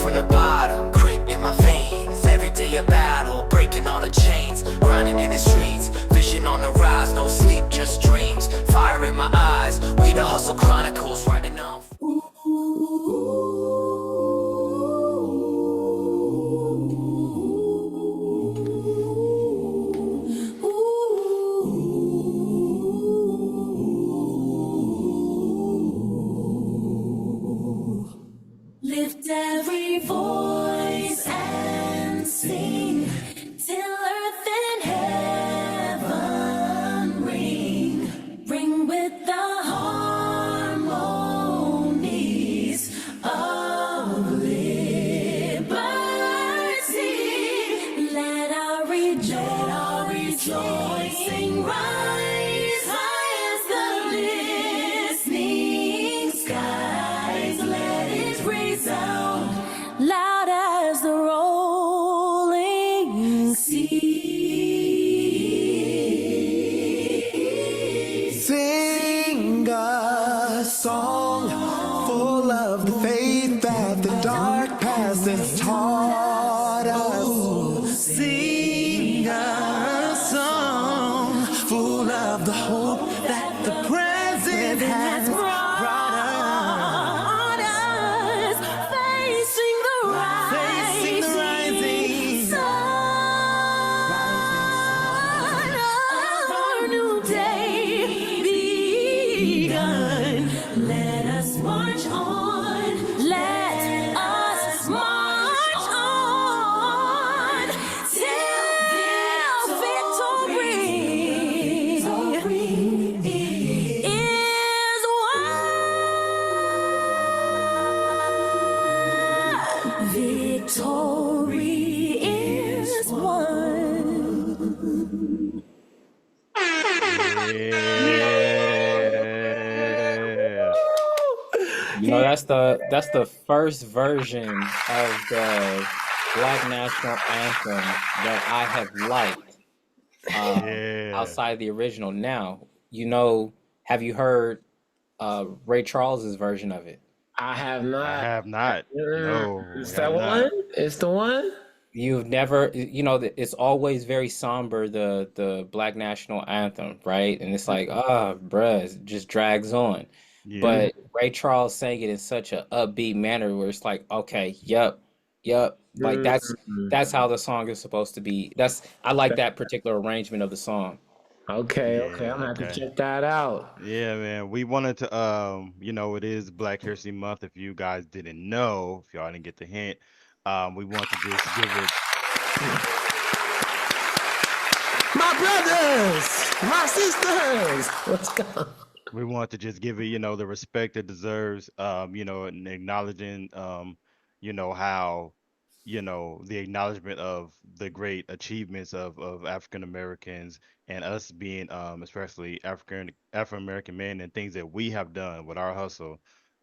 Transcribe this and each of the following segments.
from the bottom, grit in my veins. Every day a battle, breaking all the chains. Grinding in the streets, vision on the rise. No sleep, just dreams, fire in my eyes. We the hustle chronicles, writing on. Lift every voice and sing till earth and heaven ring. Ring with the harmonies of liberty. Let our rejoicing rise high as the listening skies. Let it resound loud as the rolling sea. Sing a song full of the faith that the dark past has taught us. Sing a song full of the hope that the present has brought us. Facing the Facing the rising sun of our new day begun. Let us march on. Let us march on till victory is won. Victory is won. Yeah. You know, that's the first version of the Black National Anthem that I have liked Yeah. outside the original. Now, you know, have you heard Ray Charles's version of it? I have I not. have not. No, It's I that have not. one? It's the one? You've never, you know, it's always very somber, the Black National Anthem, right? And it's like, bruh, it just drags on. Yeah. But Ray Charles sang it in such a upbeat manner where it's like, okay, yep. Like that's how the song is supposed to be. I like that particular arrangement of the song. Okay, Yeah, I'm gonna have to okay. check that out. Yeah, man. We wanted to, you know, it is Black History Month. If you guys didn't know, if y'all didn't get the hint, we want to just give it. My brothers, my sisters, what's going? We want to just give it, you know, the respect it deserves. You know, and acknowledging, you know, how, you know, the acknowledgement of the great achievements of African Americans and us being, especially African American men and things that we have done with our hustle,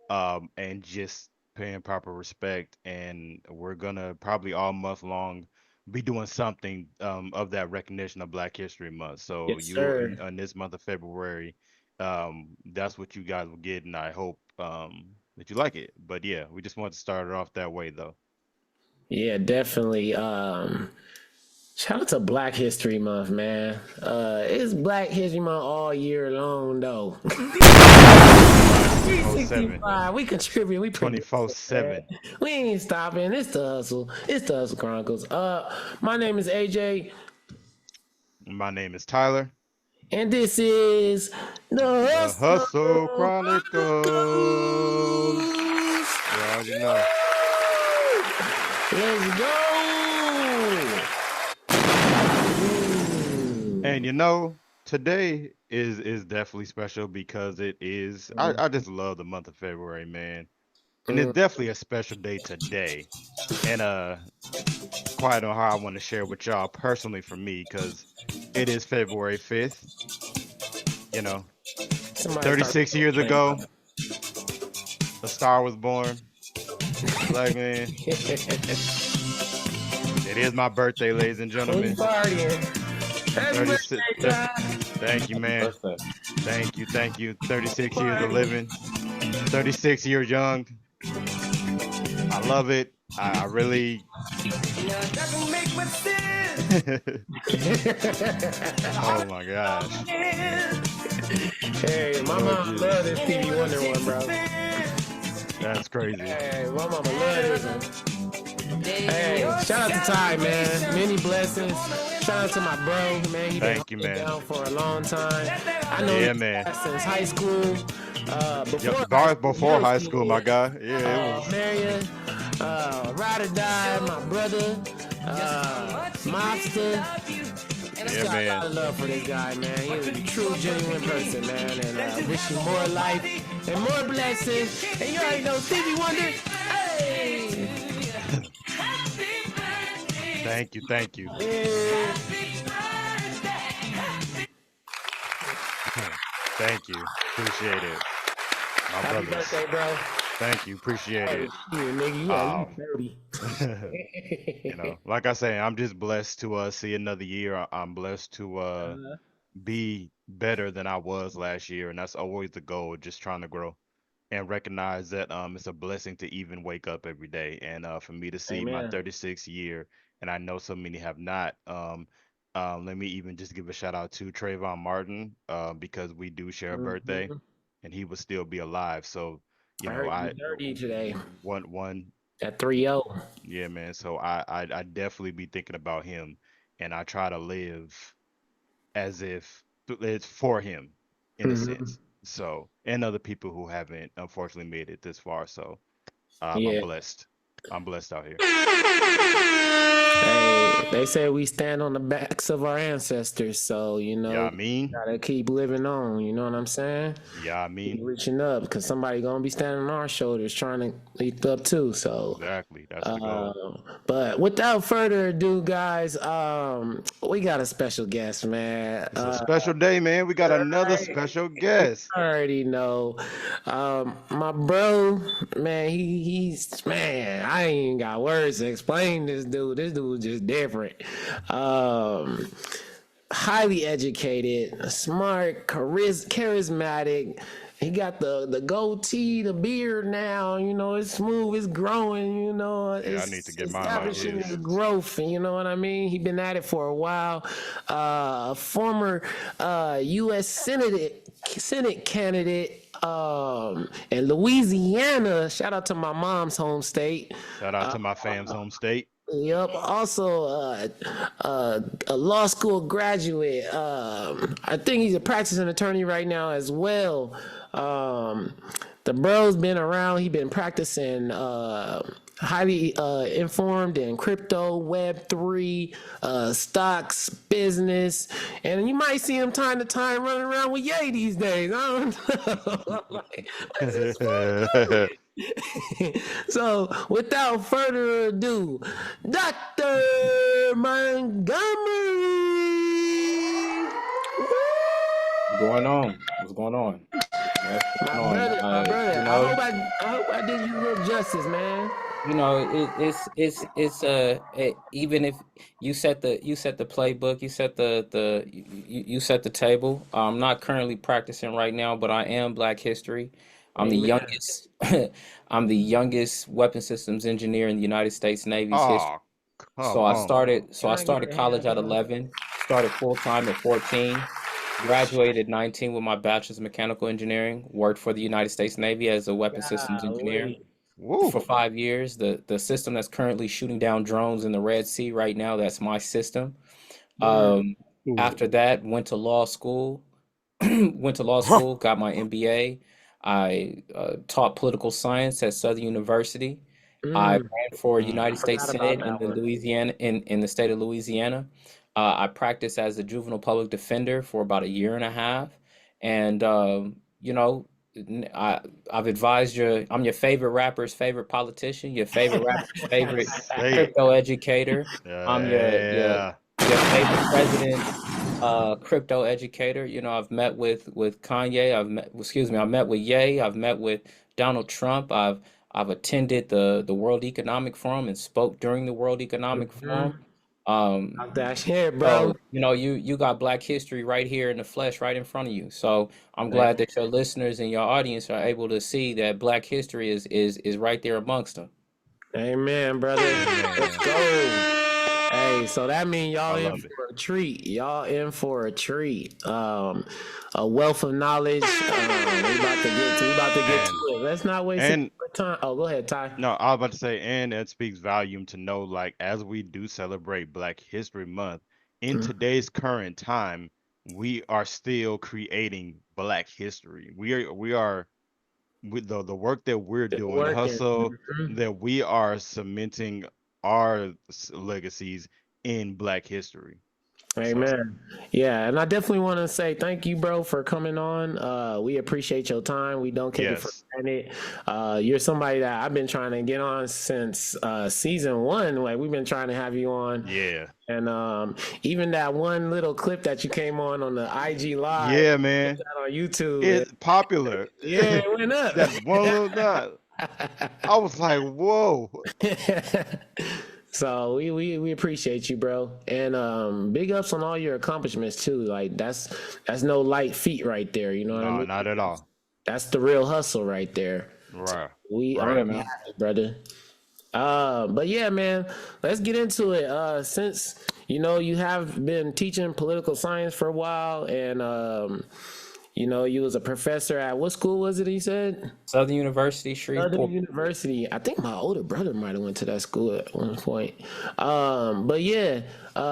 and just paying proper respect. And we're gonna probably all month long be doing something of that recognition of Black History Month. So Yes, you sir. in this month of February, that's what you guys will get, and I hope that you like it. But yeah, we just want to start it off that way though. Yeah, definitely. Shout out to Black History Month, man. It's Black History Month all year long, though. 365. We contribute. We produce, 24/7. We ain't stopping. It's the hustle. It's the Hustle Chronicles. My name is AJ, My name is Tyler. and this is the The Hustle. Hustle Chronicles. You already know. Let's go. And you know, today is definitely special because it is. I just love the month of February, man. And it's definitely a special day today. And quite on how I want to share with y'all personally for me, because it is February 5th. You know, Somebody 36 years ago, a star was born. Black man. It is my birthday, ladies and gentlemen. Happy 36 birthday, Ty. Thank you, man. Birthday. Thank you. 36 years of living. 36 years young. I love it. I really. Doesn't make much sense. Oh my gosh. Hey, my Lord mom Jesus. love this Stevie Wonder one, bro. That's crazy. Hey, my mama love this one. Hey, shout out to Ty, man. Many blessings. Shout out to my bro, man. He been Thank you, holding it man. down for a long time. I know Yeah, this man. guy since high school. Before high school, my guy. Yeah, it was. Marion, Ride or Die, my brother, Mobster. Yeah, Got a lot man. of love for this guy, man. He's a true, genuine person, man. And wish you more life and more blessings. And you already know Stevie Wonder. Hey! Thank you. Thank you. Yeah. Thank you. Appreciate it. My Happy brothers. birthday, bro. Thank you. Appreciate Hey, it. shit, nigga, you Um, 30. you know, like I say, I'm just blessed to see another year. I'm blessed to be better than I was last year, and that's always the goal, just trying to grow and recognize that it's a blessing to even wake up every day. And for me to see my Amen. 36th year, and I know so many have not. Let me even just give a shout out to Trayvon Martin, because we do share a birthday, Mhm. and he would still be alive. So, I you know, heard you 30 today one at 3-0. yeah, man. So I definitely be thinking about him, and I try to live as if it's for him, in a Mhm. sense. So, and other people who haven't unfortunately made it this far. So, I'm Yeah. blessed. I'm blessed out here. Hey, they say we stand on the backs of our ancestors, so Yeah, I mean, gotta keep living on. You know what I'm saying? yeah, I Keep mean, reaching up, because somebody gonna be standing on our shoulders trying to lift up too. So, exactly. That's the uh, goal. but without further ado, guys, we got a special guest, man. It's a special day, man. We got another special guest. I already know. My bro, man, he's man, I ain't even got words to explain this dude. This dude just different. Um, Highly educated, smart, charismatic. He got the goatee, the beard now. You know, it's smooth, it's growing. You know, Yeah, I need to it's get mine like establishing his. its growth. And you know what I mean? He been at it for a while. Former U.S. Senate candidate in Louisiana. Shout out to my mom's home state. Shout out to my fam's home state. Yep. Also, a law school graduate. I think he's a practicing attorney right now as well. The bro's been around. He been practicing. Highly informed in crypto, Web3, stocks, business, and you might see him time to time running around with Ye these days. I don't know. Like, what's his phone? So, without further ado, Dr. Montgomery. What's going on? What's going on? What's My going on? brother, my brother. You I know, hope I did you a little justice, man. Even if you set the playbook, you set you set the table. I'm not currently practicing right now, but I am Black History. I'm the Amen. youngest. I'm the youngest weapon systems engineer in the United States Navy's history. Oh, come on. So I started college at 11, started full time at 14, graduated at 19 with my bachelor's in mechanical engineering, worked for the United States Navy as a weapon systems engineer Golly. for Woo. 5 years. The system that's currently shooting down drones in the Red Sea right now, that's my system. Um, After that, went to law school. Went to law school, got my MBA. I taught political science at Southern University. I Mm, ran for Mm. United States forgot about Senate in that the one. Louisiana in the state of Louisiana. I practiced as a juvenile public defender for about a year and a half, and you know, I've advised you. I'm your favorite rapper's favorite politician, your favorite rapper's favorite Say it. crypto educator. I'm Yeah. your favorite president's crypto educator. You know, I've met with Kanye. I met with Ye. I've met with Donald Trump. I've attended the World Economic Forum and spoke during the World Economic Forum. Talk that shit, bro. So, you know, you got Black history right here in the flesh, right in front of you. So I'm Hey, glad that your listeners and your audience are able to see that Black history is right there amongst them. Amen, brother. Let's Amen. go. Hey, so that means I y'all in love it. for a treat. Y'all in for a treat. A wealth of knowledge. We about to get to And it. Let's not waste any and more time. Oh, go ahead, Ty. no, I was about to say, and it speaks volume to know, like, as we do celebrate Black History Month, in Mm, today's current time, we are still creating Black history. We are with the work that we're still doing, the working. hustle Mhm. that we are cementing our legacies in Black history. So Amen. Yeah, and I definitely want to say thank you, bro, for coming on. We appreciate your time. We don't take it for yes, granted. You're somebody that I've been trying to get on since season one. Like we've been trying to have you on, yeah, and even that one little clip that you came on the IG live yeah, man, on YouTube, it's popular. yeah, it went up. That one little dot, I was like, whoa. So we appreciate you, bro, and big ups on all your accomplishments too. Like that's no light feat right there. You know what I No, mean? not at all. That's the real hustle right there. Right, We right. Yeah, on man. it, brother. But yeah, man, let's get into it. Since you have been teaching political science for a while, and you was a professor at what school was it? He said. Southern University, Southern Shreveport. University. I think my older brother might have went to that school at one point. But yeah,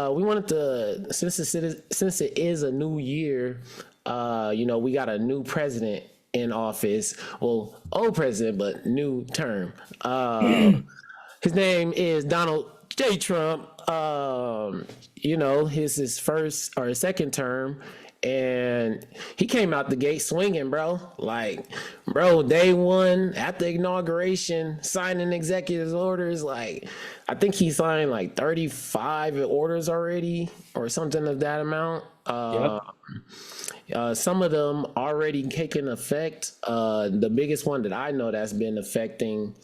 we wanted to since it is a new year, we got a new president in office. Well, old president, but new term. His name is Donald J. Trump. His first or his second term, and he came out the gate swinging, bro. Like, bro, day one at the inauguration, signing executive orders. Like, I think he signed like 35 orders already, or something of that amount. Yep. Some of them already taking effect. The biggest one that I know that's been affecting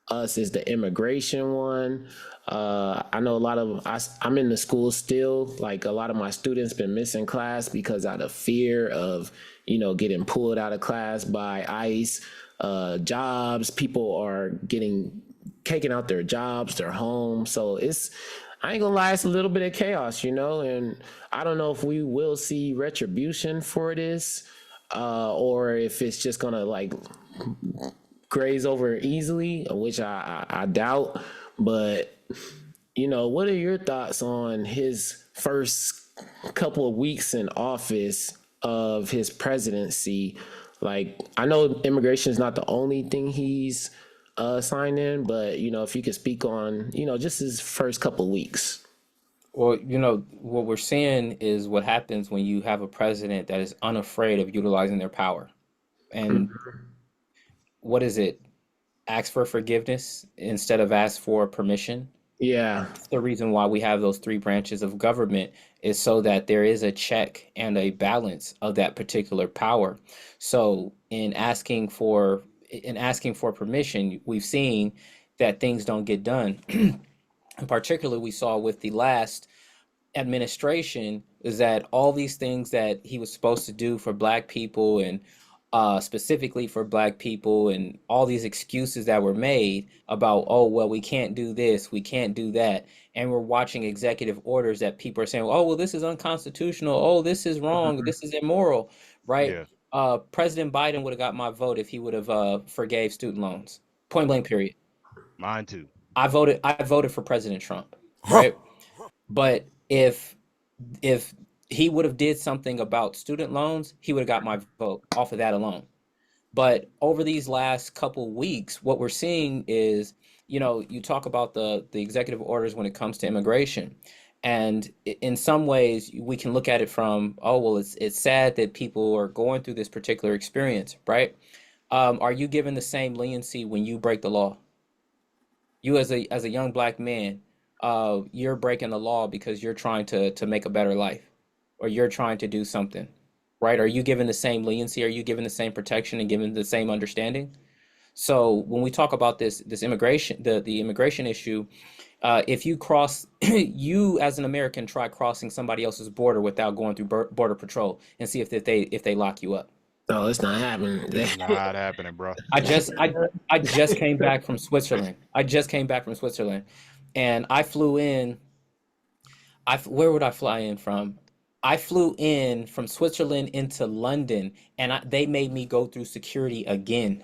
us is the immigration one. I know I'm in the school still. Like a lot of my students been missing class because out of fear of, getting pulled out of class by ICE. Jobs, people are getting taking out their jobs, their homes. So I ain't gonna lie, it's a little bit of chaos, and I don't know if we will see retribution for this, or if it's just gonna like graze over easily, which I doubt. But what are your thoughts on his first couple of weeks in office of his presidency? Like, I know immigration is not the only thing he's signed in, but if you could speak on just his first couple of weeks. Well, what we're seeing is what happens when you have a president that is unafraid of utilizing their power. And what is it? Ask for forgiveness instead of ask for permission. Yeah. That's the reason why we have those three branches of government, is so that there is a check and a balance of that particular power. So in asking for permission, we've seen that things don't get done. And particularly we saw with the last administration is that all these things that he was supposed to do for Black people, and specifically for Black people, and all these excuses that were made about, oh, well, we can't do this, we can't do that. And we're watching executive orders that people are saying, oh, well, this is unconstitutional. Oh, this is wrong. This is immoral, right? Yeah, President Biden would have got my vote if he would have forgave student loans. Point blank, period. mine too. I voted for President Trump, right? But if he would have did something about student loans, he would have got my vote off of that alone. But over these last couple weeks, what we're seeing is, you talk about the executive orders when it comes to immigration. And in some ways, we can look at it from, oh, well, it's sad that people are going through this particular experience, right? Are you given the same leniency when you break the law? You as a young Black man, you're breaking the law because you're trying to make a better life, or you're trying to do something, right? Are you given the same leniency? Are you given the same protection and given the same understanding? So when we talk about this immigration, the immigration issue, if you cross, you as an American try crossing somebody else's border without going through border patrol, and see if they lock you up. No, it's not happening. It's not happening, bro. I just came back from Switzerland. I just came back from Switzerland, and I flew in. Where would I fly in from? I flew in from Switzerland into London, and they made me go through security again.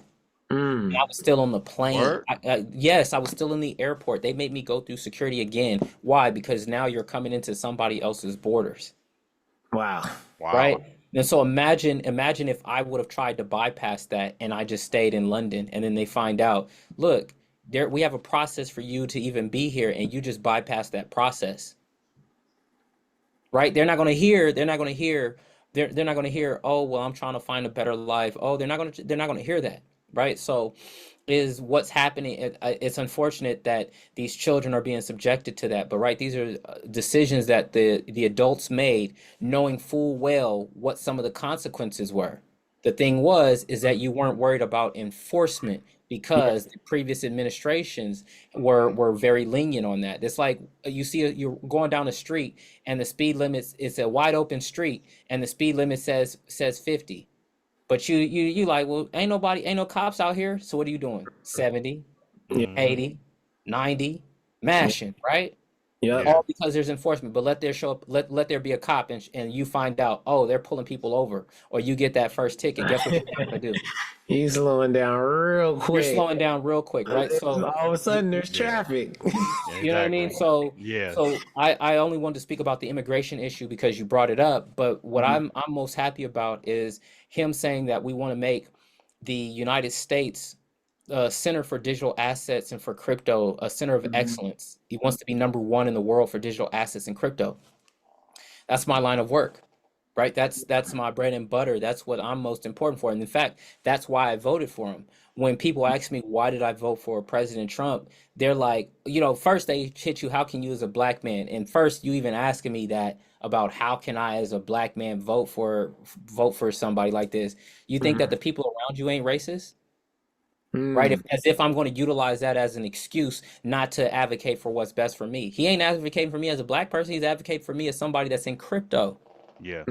And I was still on the plane. Word? Yes, I was still in the airport. They made me go through security again. Why? Because now you're coming into somebody else's borders, Wow. Wow. right? And so imagine if I would have tried to bypass that and I just stayed in London, and then they find out, look, we have a process for you to even be here, and you just bypass that process. Right? They're not going to hear, oh, well, I'm trying to find a better life. Oh, they're not going to hear that. Right? So is what's happening. It's unfortunate that these children are being subjected to that. But right, these are decisions that the adults made, knowing full well what some of the consequences were. The thing is that you weren't worried about enforcement because the previous administrations were very lenient on that. It's like you're going down the street and the speed limit is a wide open street and the speed limit says 50. But you like, well, ain't no cops out here. So what are you doing? 70, Mhm. 80, 90, mashing, right? Yep. Yeah. All because there's enforcement. But let there be a cop and you find out, oh, they're pulling people over, or you get that first ticket. Guess what you're gonna do? He's slowing down real You're quick. slowing down real quick, right? So all of a sudden there's Yeah. traffic. you know what I mean? Exactly. So Yeah. so I only wanted to speak about the immigration issue because you brought it up. But what I'm most happy about is him saying that we want to make the United States Center for Digital Assets and for Crypto a center of excellence. He wants to be number one in the world for digital assets and crypto. That's my line of work, right? That's my bread and butter. That's what I'm most important for. And in fact, that's why I voted for him. When people ask me why did I vote for President Trump, they're like, first they hit you, how can you as a black man? And first you even asking me that about how can I as a black man vote for somebody like this? You think that the people around you ain't racist? Right? As if I'm going to utilize that as an excuse not to advocate for what's best for me. He ain't advocating for me as a black person. He's advocating for me as somebody that's in crypto. Yeah.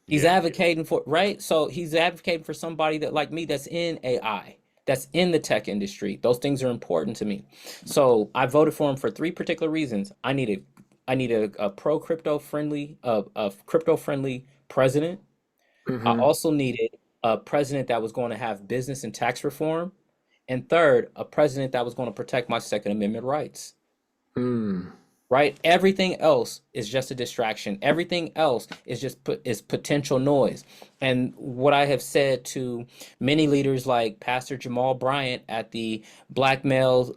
He's Yeah. advocating for, right? So he's advocating for somebody that like me that's in AI, that's in the tech industry. Those things are important to me. So I voted for him for three particular reasons. I needed a pro crypto friendly, a crypto friendly president. I also needed a president that was going to have business and tax reform. And third, a president that was going to protect my Second Amendment rights. Right? Everything else is just a distraction. Everything else is just is potential noise. And what I have said to many leaders like Pastor Jamal Bryant at the Black Male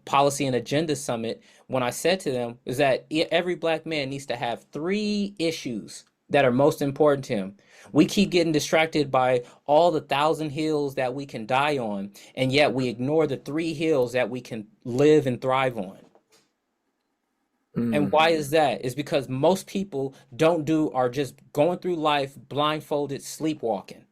Policy and Agenda Summit, when I said to them is that every black man needs to have 3 issues that are most important to him. We keep getting distracted by all the 1,000 hills that we can die on, and yet we ignore the 3 hills that we can live and thrive on. And why is that? It's because most people are just going through life blindfolded, sleepwalking.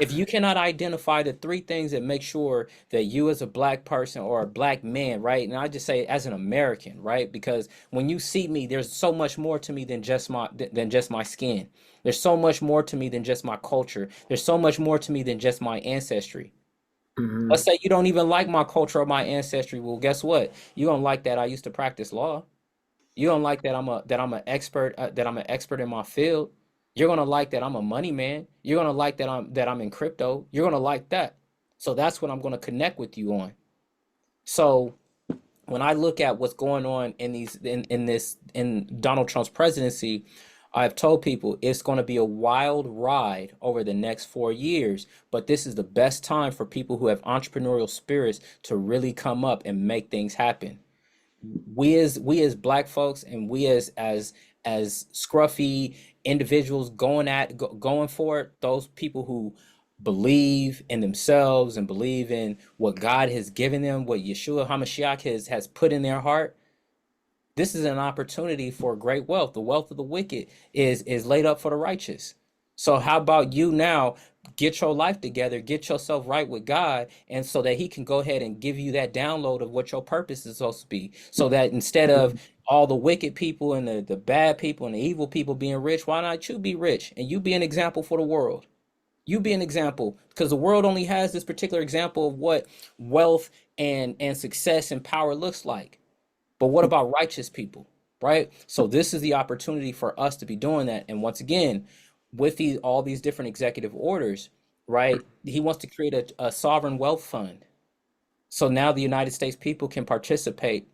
If you cannot identify the 3 things that make sure that you as a black person or a black man, right? And I just say as an American, right? Because when you see me, there's so much more to me than just my skin. There's so much more to me than just my culture. There's so much more to me than just my ancestry. Let's say you don't even like my culture or my ancestry. Well, guess what? You don't like that I used to practice law. You don't like that I'm an expert in my field. You're gonna like that I'm a money man. You're gonna like that I'm in crypto. You're gonna like that. So that's what I'm gonna connect with you on. So when I look at what's going on in Donald Trump's presidency, I've told people it's going to be a wild ride over the next 4 years, but this is the best time for people who have entrepreneurial spirits to really come up and make things happen. We as black folks and we as scruffy individuals going for it, those people who believe in themselves and believe in what God has given them, what Yeshua HaMashiach has put in their heart. This is an opportunity for great wealth. The wealth of the wicked is laid up for the righteous. So how about you now get your life together, get yourself right with God, and so that he can go ahead and give you that download of what your purpose is supposed to be. So that instead of all the wicked people and the bad people and the evil people being rich, why not you be rich and you be an example for the world? You be an example, because the world only has this particular example of what wealth and success and power looks like. But what about righteous people, right? So this is the opportunity for us to be doing that. And once again, with all these different executive orders, right? He wants to create a sovereign wealth fund. So now the United States people can participate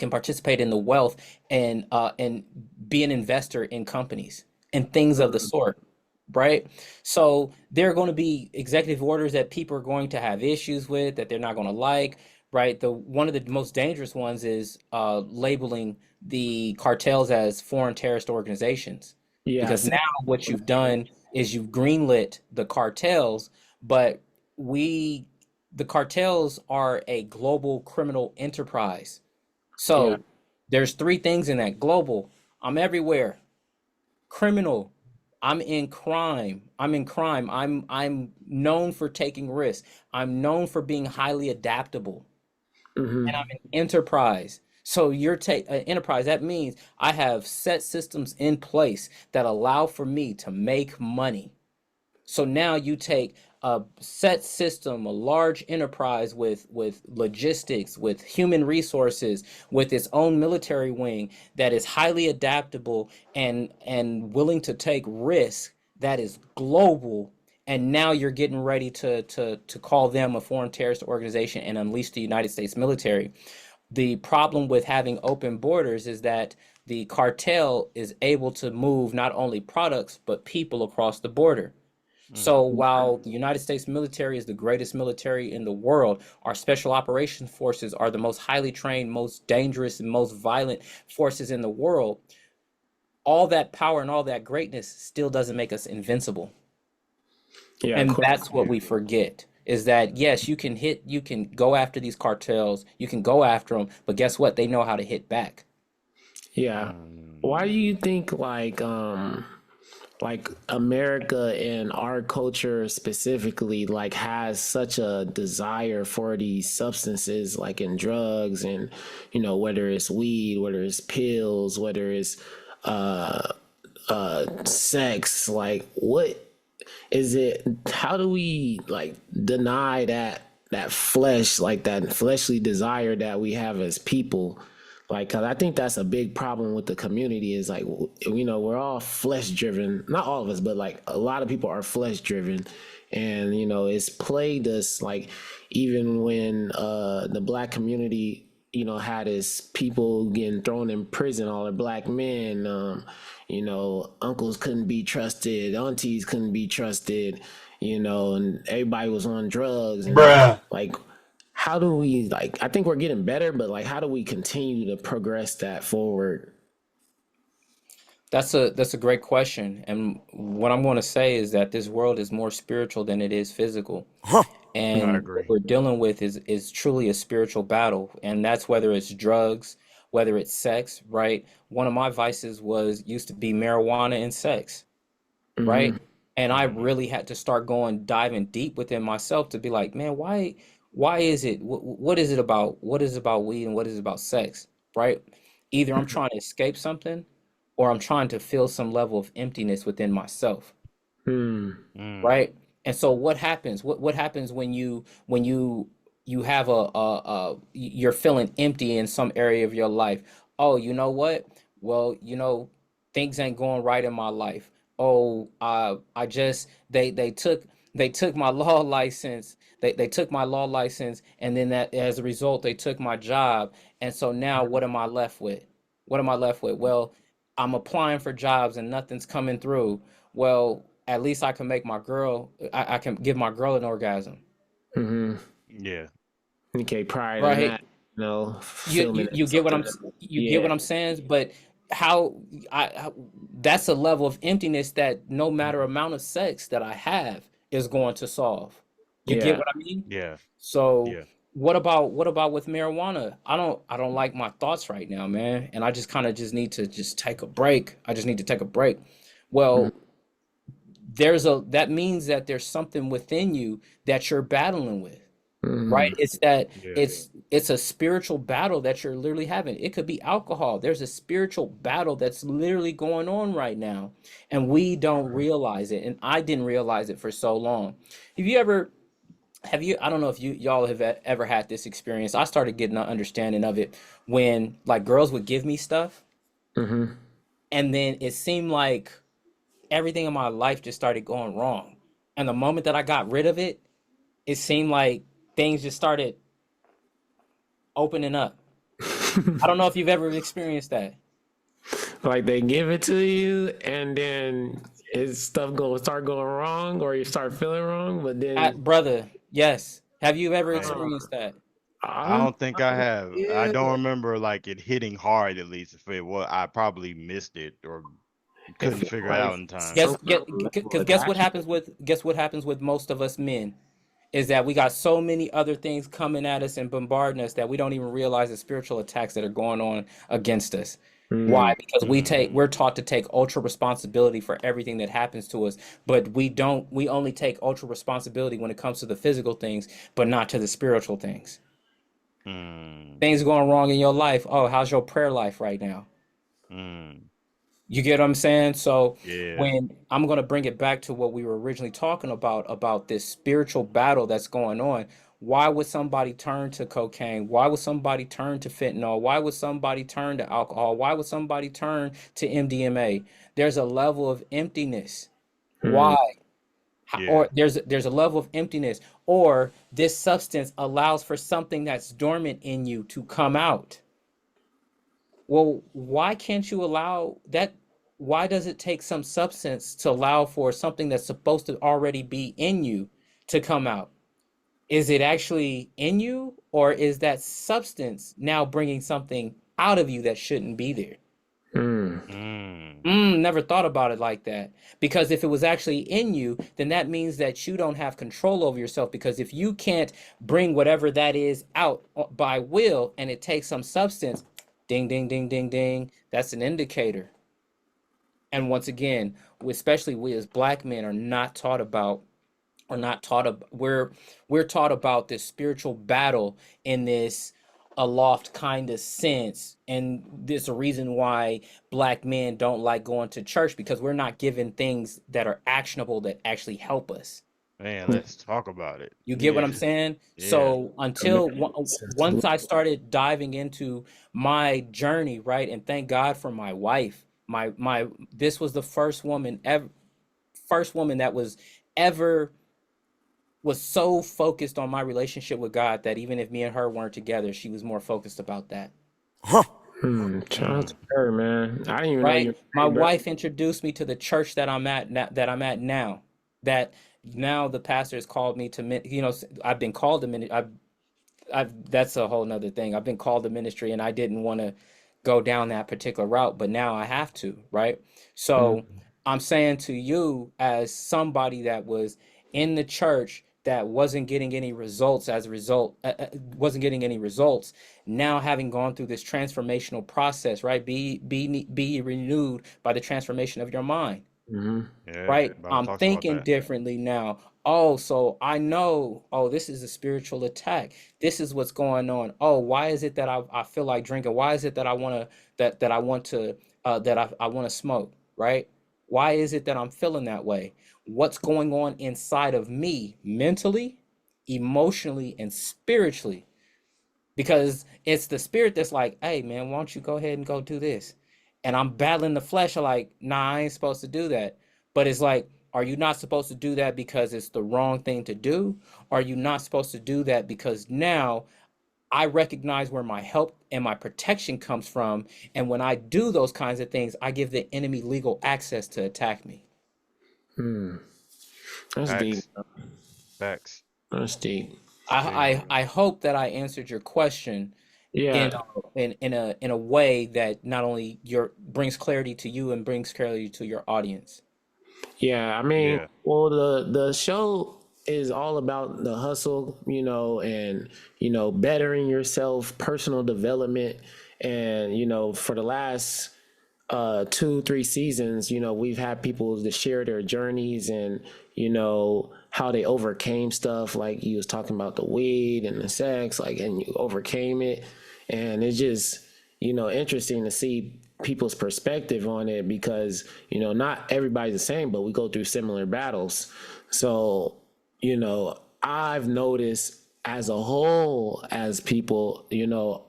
in the wealth and be an investor in companies and things of the sort, right? So there are going to be executive orders that people are going to have issues with, that they're not going to like, right? The one of the most dangerous ones is labeling the cartels as foreign terrorist organizations, Yeah, I because see. now what you've done is you've greenlit the cartels, but the cartels are a global criminal enterprise. Yeah, So there's three things in that: global, I'm everywhere; criminal, I'm in crime. I'm known for taking risks. I'm known for being highly adaptable, and I'm an enterprise. So you're enterprise. That means I have set systems in place that allow for me to make money. So now you take a set system, a large enterprise with logistics, with human resources, with its own military wing that is highly adaptable and willing to take risk, that is global. And now you're getting ready to call them a foreign terrorist organization and unleash the United States military. The problem with having open borders is that the cartel is able to move not only products but people across the border. So while the United States military is the greatest military in the world, our special operations forces are the most highly trained, most dangerous, and most violent forces in the world. All that power and all that greatness still doesn't make us invincible. yeah, And cool. that's what we forget, is that yes, you can go after these cartels, you can go after them, but guess what? They know how to hit back. Yeah. Why do you think like America and our culture specifically like has such a desire for these substances like in drugs and whether it's weed, whether it's pills, whether it's uh sex, like what is it, how do we like deny that flesh, like that fleshly desire that we have as people? Like, cause I think that's a big problem with the community is like, we're all flesh driven. Not all of us, but like a lot of people are flesh driven. And, it's plagued us like even when the black community, had its people getting thrown in prison, all the black men, uncles couldn't be trusted, aunties couldn't be trusted, and everybody was on drugs and like how do we like I think we're getting better, but like how do we continue to progress that forward? That's a great question. And what I'm going to say is that this world is more spiritual than it is physical. I And what agree. we're dealing with is truly a spiritual battle. And that's whether it's drugs, whether it's sex, right? One of my vices was used to be marijuana and sex, right? And I Hmm. really had to start diving deep within myself to be like, man, why is it, what is it about weed and what is it about sex, right? Either I'm trying to escape something or I'm trying to feel some level of emptiness within myself, Hmm. Mm. right? And so what happens? What happens when you have you're feeling empty in some area of your life? Oh, you know what? Well, things ain't going right in my life. Oh, I just they took my law license. They took my law license, and then that as a result, they took my job. And so now what am I left with? What am I left with? Well, I'm applying for jobs and nothing's coming through. Well, at least I can make I can give my girl an orgasm, Mm-hmm. Yeah. Okay, prior than right? that, filming You get what something. you get Yeah. what I'm saying? But how that's a level of emptiness that no matter amount of sex that I have is going to solve. You get Yeah. what I mean? Yeah. So Yeah. what about with marijuana? I don't like my thoughts right now, man. And I just kind of just need to just take a break. I just need to take a break. Mhm. Well, that means that there's something within you that you're battling with. right? It's that Yeah. it's a spiritual battle that you're literally having. It could be alcohol. There's a spiritual battle that's literally going on right now, and we don't realize it. And I didn't realize it for so long. Have you ever have you I don't know if y'all have ever had this experience. I started getting an understanding of it when like girls would give me stuff, Mm-hmm. and then it seemed like everything in my life just started going wrong. And the moment that I got rid of it, it seemed like things just started opening up. I don't know if you've ever experienced that. Like they give it to you, and then his stuff start going wrong, or you start feeling wrong, but then Brother, yes. Have you ever Man, experienced that? I I'm, don't think I have. I yeah, don't remember like it hitting hard at least. If it was, I probably missed it or it couldn't feels figure it like out in time. some Guess kind get of level of because attachment. guess what happens with most of us men is that we got so many other things coming at us and bombarding us that we don't even realize the spiritual attacks that are going on against us. Why? Mm, Because Mm, we're taught to take ultra responsibility for everything that happens to us, but we only take ultra responsibility when it comes to the physical things, but not to the spiritual things. mm, Things going wrong in your life. Oh, how's your prayer life right now? mm. You get what I'm saying? So Yeah. when I'm going to bring it back to what we were originally talking about this spiritual battle that's going on, why would somebody turn to cocaine? Why would somebody turn to fentanyl? Why would somebody turn to alcohol? Why would somebody turn to MDMA? There's a level of emptiness. mm, Why? Yeah. Or there's a level of emptiness, or this substance allows for something that's dormant in you to come out. Well, why can't you allow that? Why does it take some substance to allow for something that's supposed to already be in you to come out? Is it actually in you, or is that substance now bringing something out of you that shouldn't be there? mm, Mm. Never thought about it like that. Because if it was actually in you, then that means that you don't have control over yourself. Because if you can't bring whatever that is out by will and it takes some substance, ding, ding, ding, ding, ding, that's an indicator. And once again, especially we as black men are not taught about or not taught we're taught about this spiritual battle in this aloft kind of sense, and there's a reason why black men don't like going to church because we're not given things that are actionable that actually help us. Man, let's talk about it. You get what I'm yeah. saying? Yeah. So Commitment. once I started diving into my journey, right, and thank God for my wife. My this was the first woman that ever was so focused on my relationship with God that even if me and her weren't together, she was more focused about that. Shout out Mm. to her, man. I didn't even know you Right? were My married, bro. wife introduced me to the church that I'm at that I'm at now. That now the pastor has called me to, I've been called to I've that's a whole nother thing. I've been called to ministry and I didn't want to go down that particular route, but now I have to, right? Mm, So I'm saying to you, as somebody that was in the church that wasn't getting any results as a result, wasn't getting any results, now having gone through this transformational process, right? Be renewed by the transformation of your mind, mm, Yeah. right? The Bible I'm talks about thinking that. differently now. Oh, so I know, oh, this is a spiritual attack. This is what's going on. Oh, why is it that I feel like drinking? Why is it that I want to that I want to I want to smoke, right? Why is it that I'm feeling that way? What's going on inside of me mentally, emotionally, and spiritually? Because it's the spirit that's like, hey man, why don't you go ahead and go do this? And I'm battling the flesh, like, nah, I ain't supposed to do that. But it's like, are you not supposed to do that because it's the wrong thing to do? Are you not supposed to do that because now I recognize where my help and my protection comes from? And when I do those kinds of things, I give the enemy legal access to attack me. mm. That's deep. Facts. Facts. That's deep. I hope that I answered your question in Yeah. in a way that not only brings clarity to you and brings clarity to your audience. Yeah, I mean, Yeah. well, the show is all about the hustle, and bettering yourself, personal development, and for the last 2-3 seasons, we've had people to share their journeys and you know, how they overcame stuff. Like you was talking about the weed and the sex, like, and you overcame it. And it's just, you know, interesting to see people's perspective on it because, you know, not everybody's the same, but we go through similar battles. So, you know, I've noticed as a whole, as people, you know,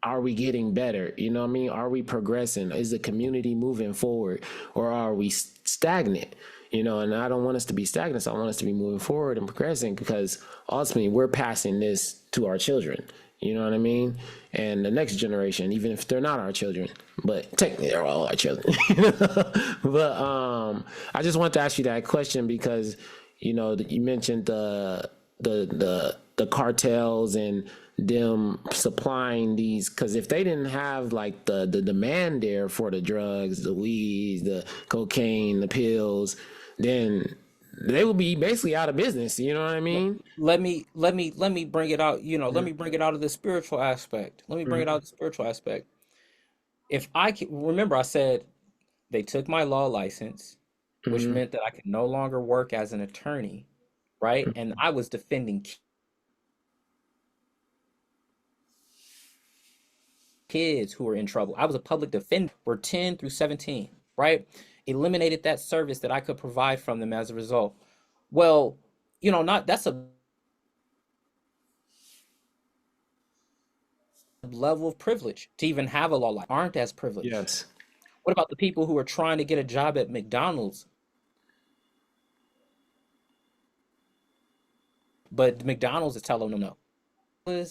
are we getting better? You know what I mean? Are we progressing? Is the community moving forward or are we stagnant? You know, and I don't want us to be stagnant. So I want us to be moving forward and progressing because ultimately we're passing this to our children. You know what I mean? And the next generation, even if they're not our children, but technically they're all our children. But I just want to ask you that question because, you know, you mentioned the cartels and them supplying these, because if they didn't have like the demand there for the drugs, the weed, the cocaine, the pills, then they would be basically out of business. You know what I mean? Let me bring it out, you know, let me bring it out of the spiritual aspect. Let me bring it out of the spiritual aspect. If I can remember, I said they took my law license, which meant that I could no longer work as an attorney, right? And I was defending kids who were in trouble. I was a public defender for 10 through 17, right? Eliminated that service that I could provide from them as a result. Well, you know, that's a level of privilege to even have a law license. Aren't as privileged. Yes. What about the people who are trying to get a job at McDonald's? But McDonald's is telling them no.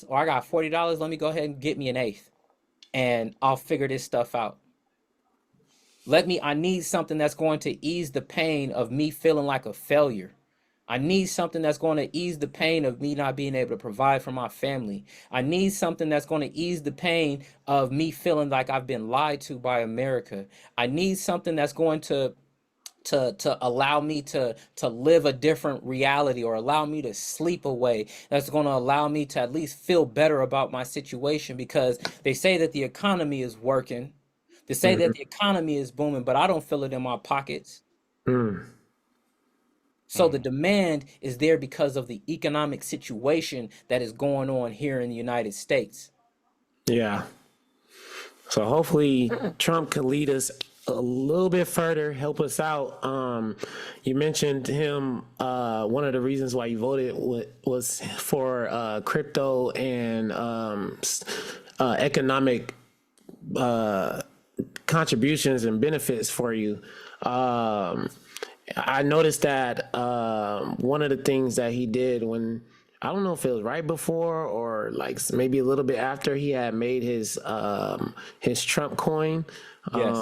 Or I got $40, let me go ahead and get me an eighth and I'll figure this stuff out. I need something that's going to ease the pain of me feeling like a failure. I need something that's going to ease the pain of me not being able to provide for my family. I need something that's going to ease the pain of me feeling like I've been lied to by America. I need something that's going to allow me to live a different reality or allow me to sleep away. That's going to allow me to at least feel better about my situation because they say that the economy is working. They say that the economy is booming, but I don't feel it in my pockets. So the demand is there because of the economic situation that is going on here in the United States. Yeah. So hopefully Trump can lead us a little bit further, help us out. You mentioned him. One of the reasons why you voted was for crypto and economic contributions and benefits for you. I noticed that one of the things that he did when, I don't know if it was right before or like maybe a little bit after he had made his Trump coin. Yes.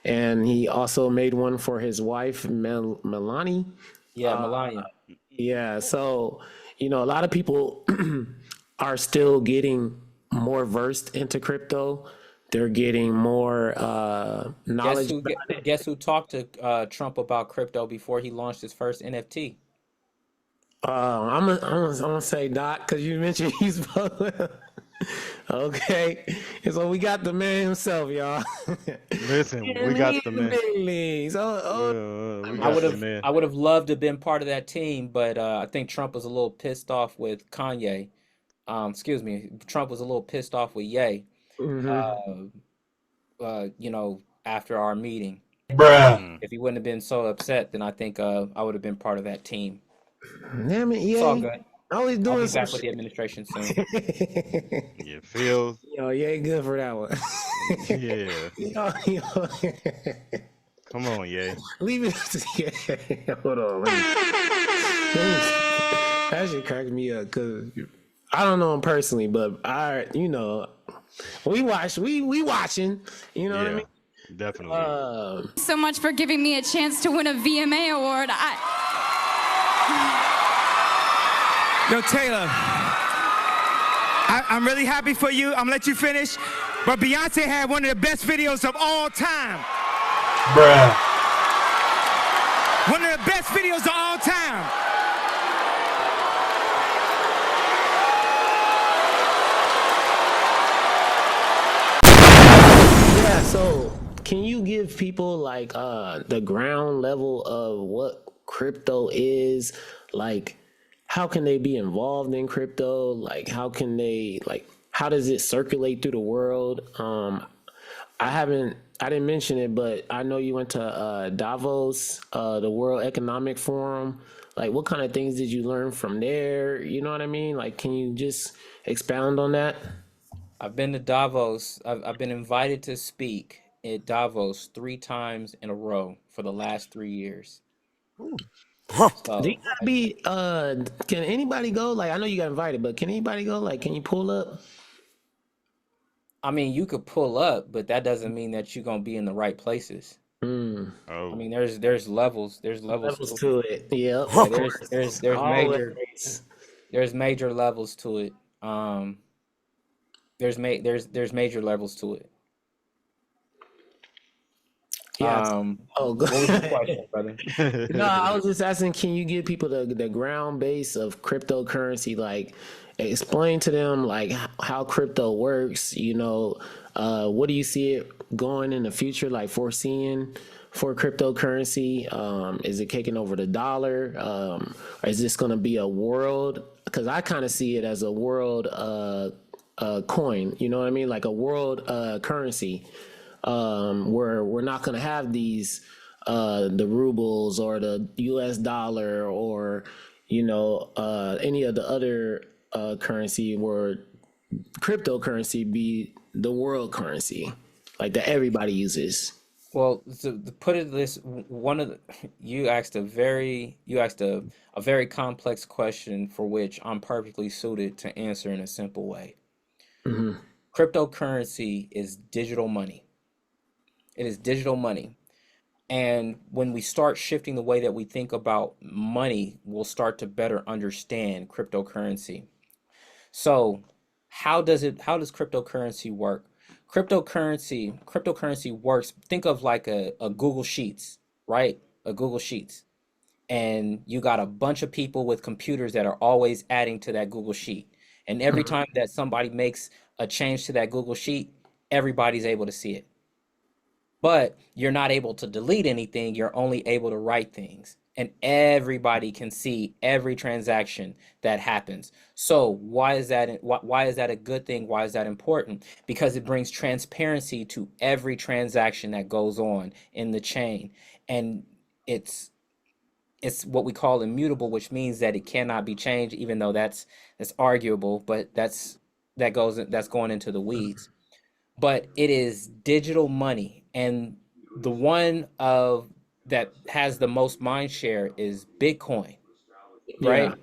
And he also made one for his wife, Melania. Yeah, Melania. Yeah. So, you know, a lot of people are still getting more versed into crypto. They're getting more knowledge. Guess who talked to Trump about crypto before he launched his first NFT? I'm gonna say Doc because you mentioned he's okay. And so we got the man himself, y'all. Listen, we got the man. We got the man. I would have loved to have been part of that team, but I think Trump was a little pissed off with Kanye. Trump was a little pissed off with Ye. You know, after our meeting. Bruh. If he wouldn't have been so upset, then I think I would have been part of that team. Yeah, I mean, yeah. It's all good. Always doing I'll be some back with the administration soon. You feel? Yo, you ain't good for that one. Yeah. Yo. Come on, yeah. Leave it to yeah. Hold on. That shit cracks me up because I don't know him personally, but you know, we watching. You know what I mean? Definitely. So much for giving me a chance to win a VMA award. Yo, Taylor, I'm really happy for you. I'm gonna let you finish. But Beyonce had one of the best videos of all time. Bruh. One of the best videos of all time. Yeah, so can you give people like the ground level of what crypto is? Like, how can they be involved in crypto? Like, how does it circulate through the world? I didn't mention it, but I know you went to Davos, the World Economic Forum. Like, what kind of things did you learn from there? You know what I mean? Like, can you just expound on that? I've been to Davos. I've been invited to speak at Davos 3 times in a row for the last 3 years. Do So you gotta be can anybody go? Like, I know you got invited, but can anybody go? Like, can you pull up? I mean, you could pull up, but that doesn't mean that you're gonna be in the right places. Mm, I Oh, mean, there's levels. There's levels levels to it. to it. Yep, Yeah, of course. Always. there's major levels to it. There's major levels to it. Yeah. Oh, go What was your ahead. question, brother? No, I was just asking, can you give people the ground base of cryptocurrency? Like, explain to them like how crypto works. What do you see it going in the future? Like, foreseeing for cryptocurrency. Is it taking over the dollar? Or is this going to be a world? Because I kind of see it as a world coin. You know what I mean? Like a world currency. Where we're not going to have these the rubles or the US dollar or any of the other currency, where cryptocurrency be the world currency like that everybody uses. Well, to put it this, one of the, you asked a very complex question for which I'm perfectly suited to answer in a simple way. Hmm. Cryptocurrency is digital money. It is digital money. And when we start shifting the way that we think about money, we'll start to better understand cryptocurrency. So, how does cryptocurrency work? Cryptocurrency works. Think of like a Google Sheets, right? A Google Sheets. And you got a bunch of people with computers that are always adding to that Google Sheet. And every time that somebody makes a change to that Google Sheet, everybody's able to see it. But you're not able to delete anything, you're only able to write things. And everybody can see every transaction that happens. So why is that a good thing? Why is that important? Because it brings transparency to every transaction that goes on in the chain. And it's it's what we call immutable, which means that it cannot be changed, even though that's arguable, but that's going into the weeds. But it is digital money, and the one of that has the most mind share is Bitcoin, Yeah. right?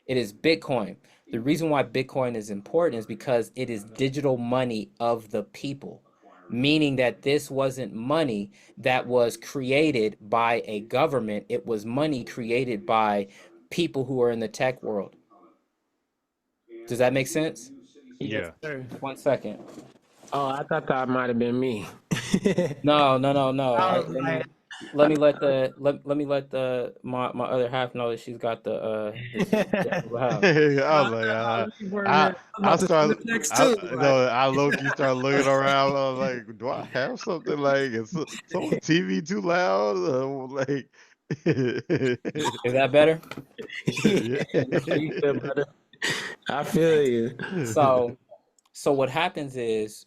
It is Bitcoin. The reason why Bitcoin is important is because it is digital money of the people, meaning that this wasn't money that was created by a government. It was money created by people who are in the tech world. Does that make sense? Yes, yeah. sir. 1 second. Oh, I thought that might have been me. No, no, no, no. I was like, Let me let the my other half know that she's got the house. I was no, like, no, we were I I'm I about to send started, the text too. Like, no, I low key started looking around. I was like, do I have something, like, is someone TV too loud? Like, Is that better? yeah, you good, yeah. brother. I feel you. So so what happens is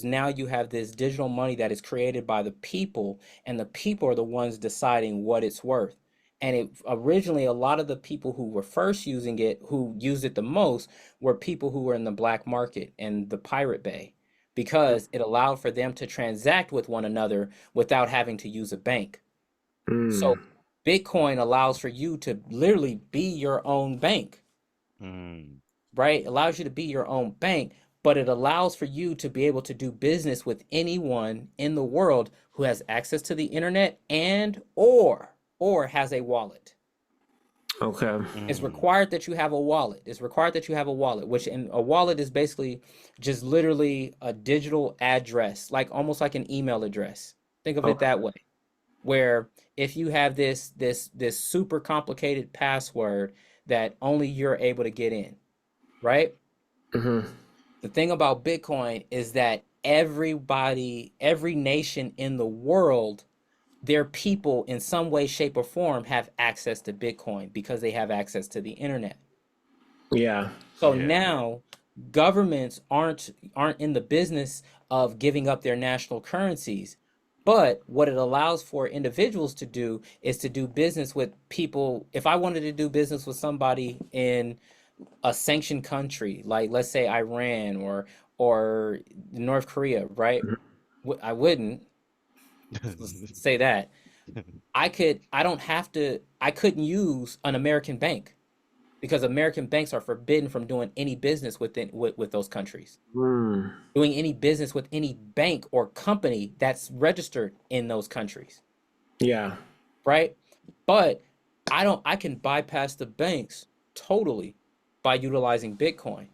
now you have this digital money that is created by the people, and the people are the ones deciding what it's worth. And it originally, a lot of the people who were first using it, who used it the most, were people who were in the black market and the Pirate Bay, because it allowed for them to transact with one another without having to use a bank. So Mm, Bitcoin allows for you to literally be your own bank, Mm, right? It allows you to be your own bank, but it allows for you to be able to do business with anyone in the world who has access to the internet and or has a wallet. okay. It's mm, required that you have a wallet. It's required that you have a wallet, which in a wallet is basically just literally a digital address, like almost like an email address. Think of it Okay. that way. Where if you have this super complicated password that only you're able to get in, right? Hmm. The thing about Bitcoin is that every nation in the world their people in some way, shape, or form have access to Bitcoin because they have access to the internet. Yeah. So Yeah. now governments aren't in the business of giving up their national currencies. But what it allows for individuals to do is to do business with people. If I wanted to do business with somebody in a sanctioned country, like let's say Iran or North Korea, right? I wouldn't say that. I couldn't use an American bank because American banks are forbidden from doing any business with those countries. Doing any business with any bank or company that's registered in those countries. Yeah. Right? But I can bypass the banks totally by utilizing Bitcoin.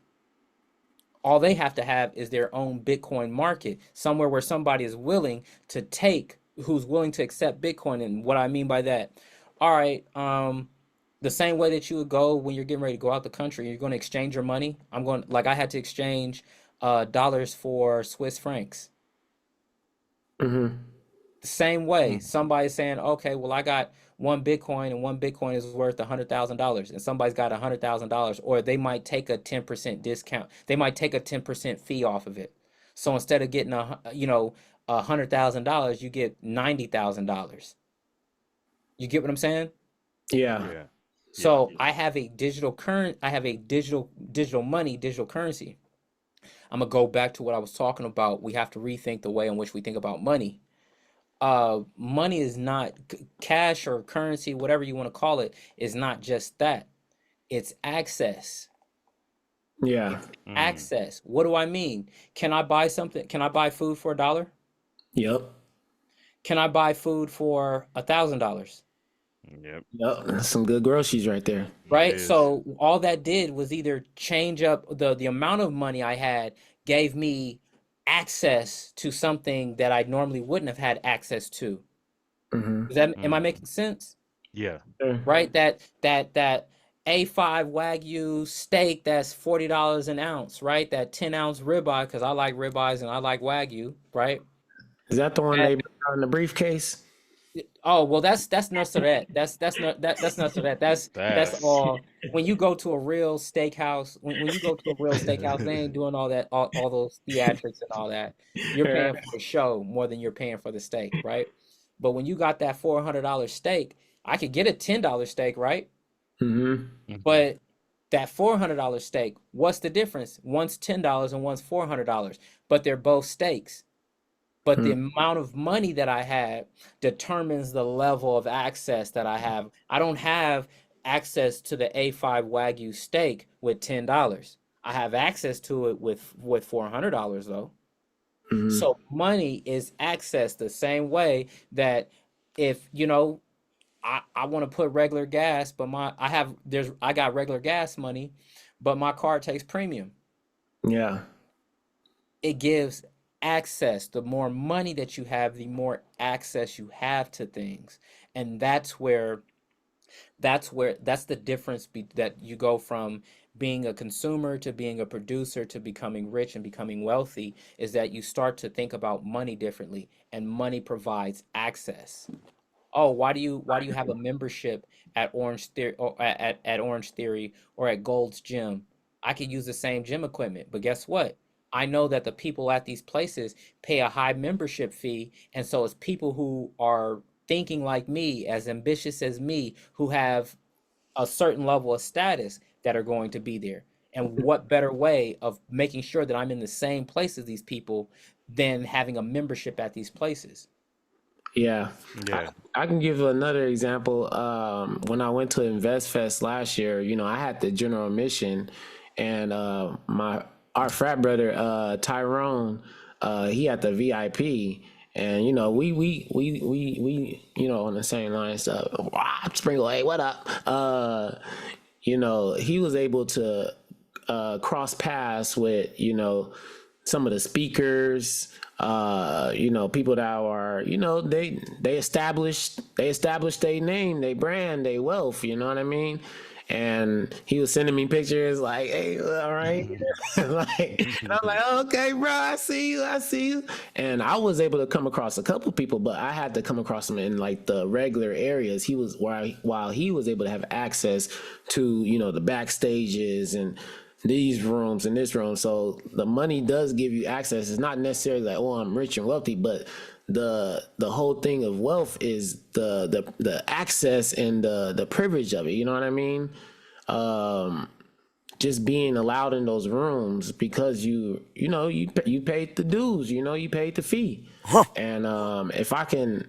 All they have to have is their own Bitcoin market, somewhere where somebody is willing to who's willing to accept Bitcoin. And what I mean by that, all right, the same way that you would go when you're getting ready to go out the country, you're going to exchange your money. I had to exchange dollars for Swiss francs. Mm-hmm. The same way, somebody's saying, okay, well, I got one Bitcoin and one Bitcoin is worth $100,000 and somebody's got $100,000, or they might take a 10% discount. They might take a 10% fee off of it. So instead of getting $100,000, you get $90,000. You get what I'm saying? Yeah. Yeah. So I have a digital money, digital currency. I'm gonna go back to what I was talking about. We have to rethink the way in which we think about money. Money is not cash or currency, whatever you want to call it, is not just that. It's access. Yeah. Access. What do I mean? Can I buy something? Can I buy food for $1? Yep. Can I buy food for $1,000? Yep. Yep. That's some good groceries right there. Right. So all that did was either change up the amount of money I had, gave me access to something that I normally wouldn't have had access to. Mm-hmm. Am I making sense? Yeah. Right? That A5 Wagyu steak that's $40 an ounce, right? That 10-ounce ribeye, because I like ribeyes and I like Wagyu, right? Is that the one they put in the briefcase? Oh well, that's nuts to that. That's nuts to that. That's all. When you go to a real steakhouse, when you go to a real steakhouse, they ain't doing all that, all those theatrics and all that. You're paying for the show more than you're paying for the steak, right? But when you got that $400 steak, I could get a $10 steak, right? Mm-hmm. But that $400 steak, what's the difference? One's $10 and one's $400, but they're both steaks. But the amount of money that I have determines the level of access that I have. I don't have access to the A5 Wagyu steak with $10. I have access to it with $400 though. Mm-hmm. So money is access the same way that if, I want to put regular gas, but I got regular gas money, but my car takes premium. Yeah. It gives access. The more money that you have, the more access you have to things. And that's the difference that you go from being a consumer to being a producer to becoming rich and becoming wealthy, is that you start to think about money differently, and money provides access. Oh, why do you have a membership at Orange Theory or at Orange Theory or at Gold's Gym? I could use the same gym equipment, but guess what? I know that the people at these places pay a high membership fee, and so it's people who are thinking like me, as ambitious as me, who have a certain level of status that are going to be there. And what better way of making sure that I'm in the same place as these people than having a membership at these places? Yeah. Yeah. I can give another example. When I went to InvestFest last year, I had the general admission, and our frat brother Tyrone, he had the VIP, and we on the same line stuff. Sprinkle, hey, what up? He was able to cross paths with some of the speakers, people that are, they established their name, their brand, their wealth, you know what I mean? And he was sending me pictures like, hey, all right. Like, and I'm like, okay, bro, I see you. And I was able to come across a couple people, but I had to come across them in like the regular areas. He was while he was able to have access to, the backstages and these rooms and this room. So the money does give you access. It's not necessarily like, oh, I'm rich and wealthy, but the whole thing of wealth is the access and the privilege of it. You know what I mean? Just being allowed in those rooms because you paid the dues, you paid the fee. And if I can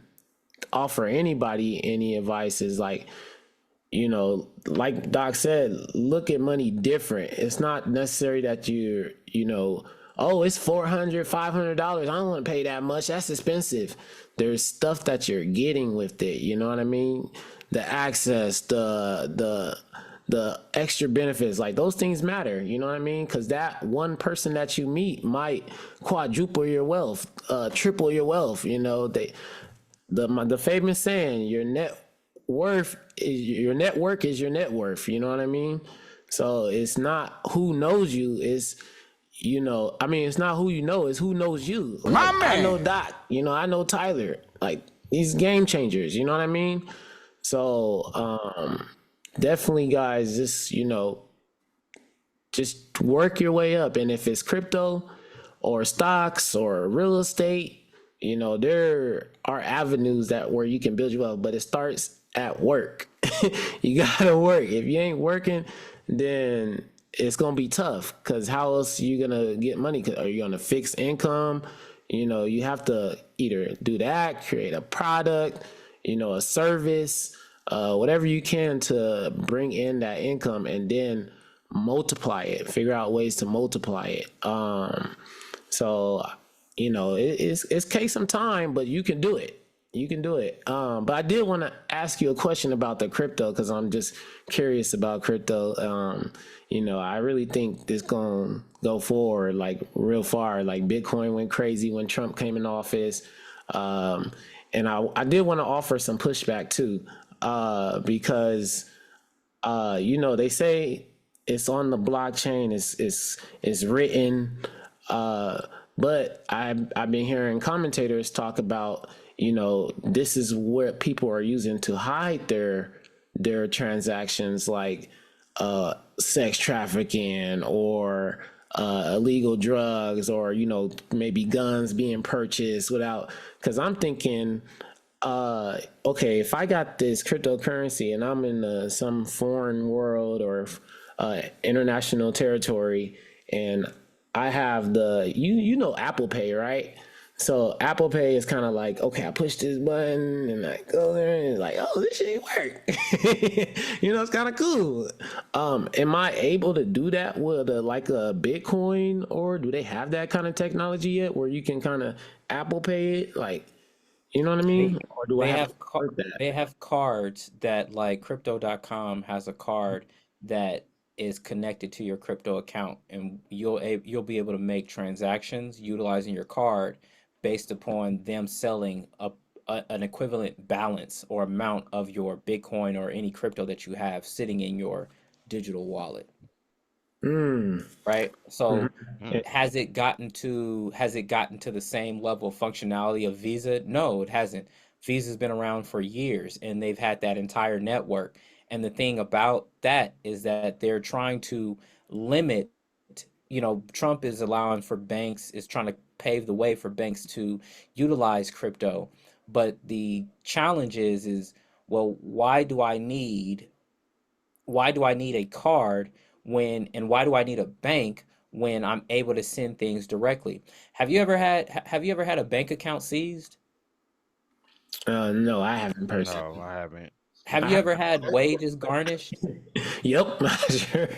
offer anybody any advice is like, like Doc said, look at money different. It's not necessary that oh, it's $400, $500. I don't want to pay that much. That's expensive. There's stuff that you're getting with it. You know what I mean? The access, the extra benefits, like those things matter. You know what I mean? Because that one person that you meet might quadruple your wealth, triple your wealth. The famous saying, your network is your net worth. You know what I mean? So it's not who knows you, it's it's not who you know, it's who knows you. Like, I know Doc, I know Tyler, like these game changers, you know what I mean? So definitely guys, just work your way up. And if it's crypto or stocks or real estate, there are avenues where you can build you up, but it starts at work. You gotta work. If you ain't working, then it's gonna be tough, because how else are you gonna get money? Are you on a fixed income? You have to either do that, create a product, a service, whatever you can to bring in that income, and then multiply it, figure out ways to multiply it. It's take some time, but you can do it. You can do it. But I did want to ask you a question about the crypto, because I'm just curious about crypto. I really think this gonna go forward like real far. Like Bitcoin went crazy when Trump came in office. And I did want to offer some pushback too, because they say it's on the blockchain, it's written, but I've been hearing commentators talk about, this is what people are using to hide their transactions, like sex trafficking or illegal drugs, or maybe guns being purchased without. Because I'm thinking, okay, if I got this cryptocurrency and I'm in some foreign world or international territory, and I have Apple Pay, right? So Apple Pay is kind of like, okay, I push this button and I go there and it's like, oh, this shit work. It's kind of cool. Am I able to do that with a Bitcoin, or do they have that kind of technology yet where you can kind of Apple Pay it? Like, you know what I mean? Or do I have to start that? They have cards that, like crypto.com has a card that is connected to your crypto account, and you'll be able to make transactions utilizing your card based upon them selling an equivalent balance or amount of your Bitcoin or any crypto that you have sitting in your digital wallet. Right? So has it gotten to the same level of functionality of Visa? No, it hasn't. Visa's been around for years, and they've had that entire network. And the thing about that is that they're trying to limit, Trump is allowing for banks, is trying to pave the way for banks to utilize crypto. But the challenge is, well, why do I need a card and why do I need a bank when I'm able to send things directly? Have you ever had a bank account seized? No, I haven't personally. No, I haven't. Have you ever had wages garnished? Yep, sure.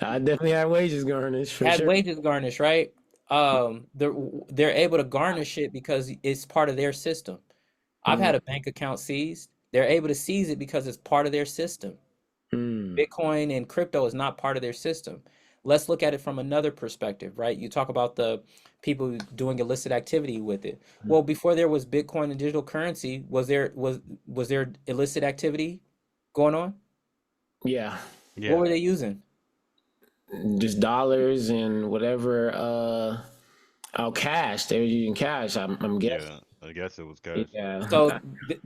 I definitely had wages garnished. Wages garnished, right? They're able to garnish it because it's part of their system. I've had a bank account seized. They're able to seize it because it's part of their system. Bitcoin and crypto is not part of their system. Let's look at it from another perspective, right? You talk about the people doing illicit activity with it. Well, before there was Bitcoin and digital currency, was there illicit activity going on? Yeah. What Yeah. were they using? Just dollars and whatever. Cash. They were using cash. I'm guessing. Yeah. I guess it was cash. Yeah. So, th-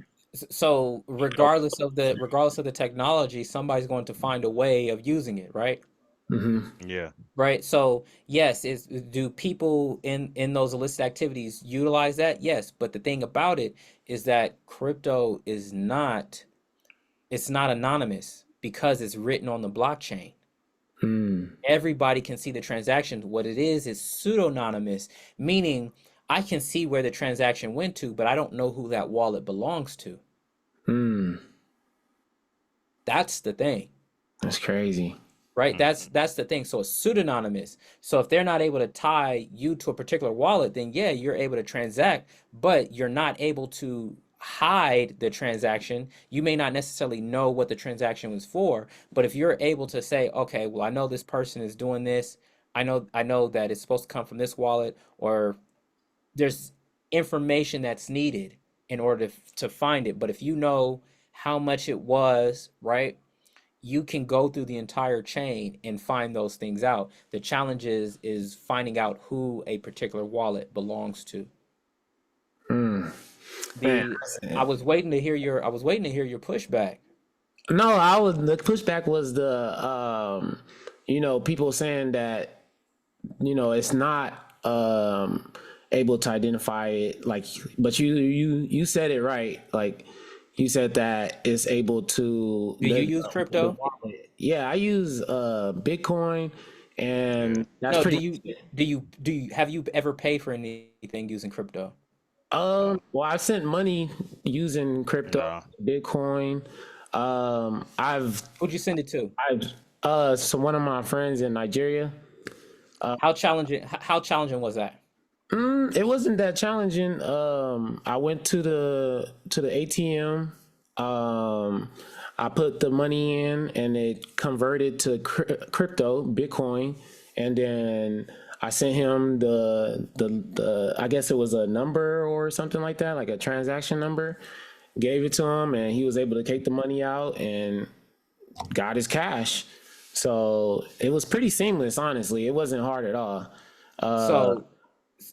so regardless of the technology, somebody's going to find a way of using it, right? Hmm. Yeah. Right. So yes, do people in those illicit activities utilize that? Yes, but the thing about it is that crypto is not it's not anonymous because it's written on the blockchain. Mm. Everybody can see the transaction. What it is pseudonymous, meaning I can see where the transaction went to, but I don't know who that wallet belongs to. Mm. That's the thing. That's crazy. Right? Mm. That's the thing. So it's pseudonymous. So if they're not able to tie you to a particular wallet, then yeah, you're able to transact, but you're not able to hide the transaction. You may not necessarily know what the transaction was for, but if you're able to say, okay, well, I know this person is doing this. I know that it's supposed to come from this wallet, or there's information that's needed in order to find it. But if you know how much it was, right? You can go through the entire chain and find those things out. The challenge is finding out who a particular wallet belongs to. Mm. Man, The I was waiting to hear your pushback. no, the pushback was the people saying that it's not able to identify it, like, but you said it right, like you said that it's able to Do you use the crypto? wallet. Yeah, I use Bitcoin, Yeah. and that's No, do pretty you have you ever paid for anything using crypto? No. well, I sent money using crypto, No. Bitcoin. I've Who'd you send it to? so one of my friends in Nigeria. How challenging was that? It wasn't that challenging. I went to the ATM. I put the money in, and it converted to crypto, Bitcoin, and then I sent him the I guess it was a number or something like that, like a transaction number. Gave it to him, and he was able to take the money out and got his cash. So it was pretty seamless, honestly. It wasn't hard at all. So,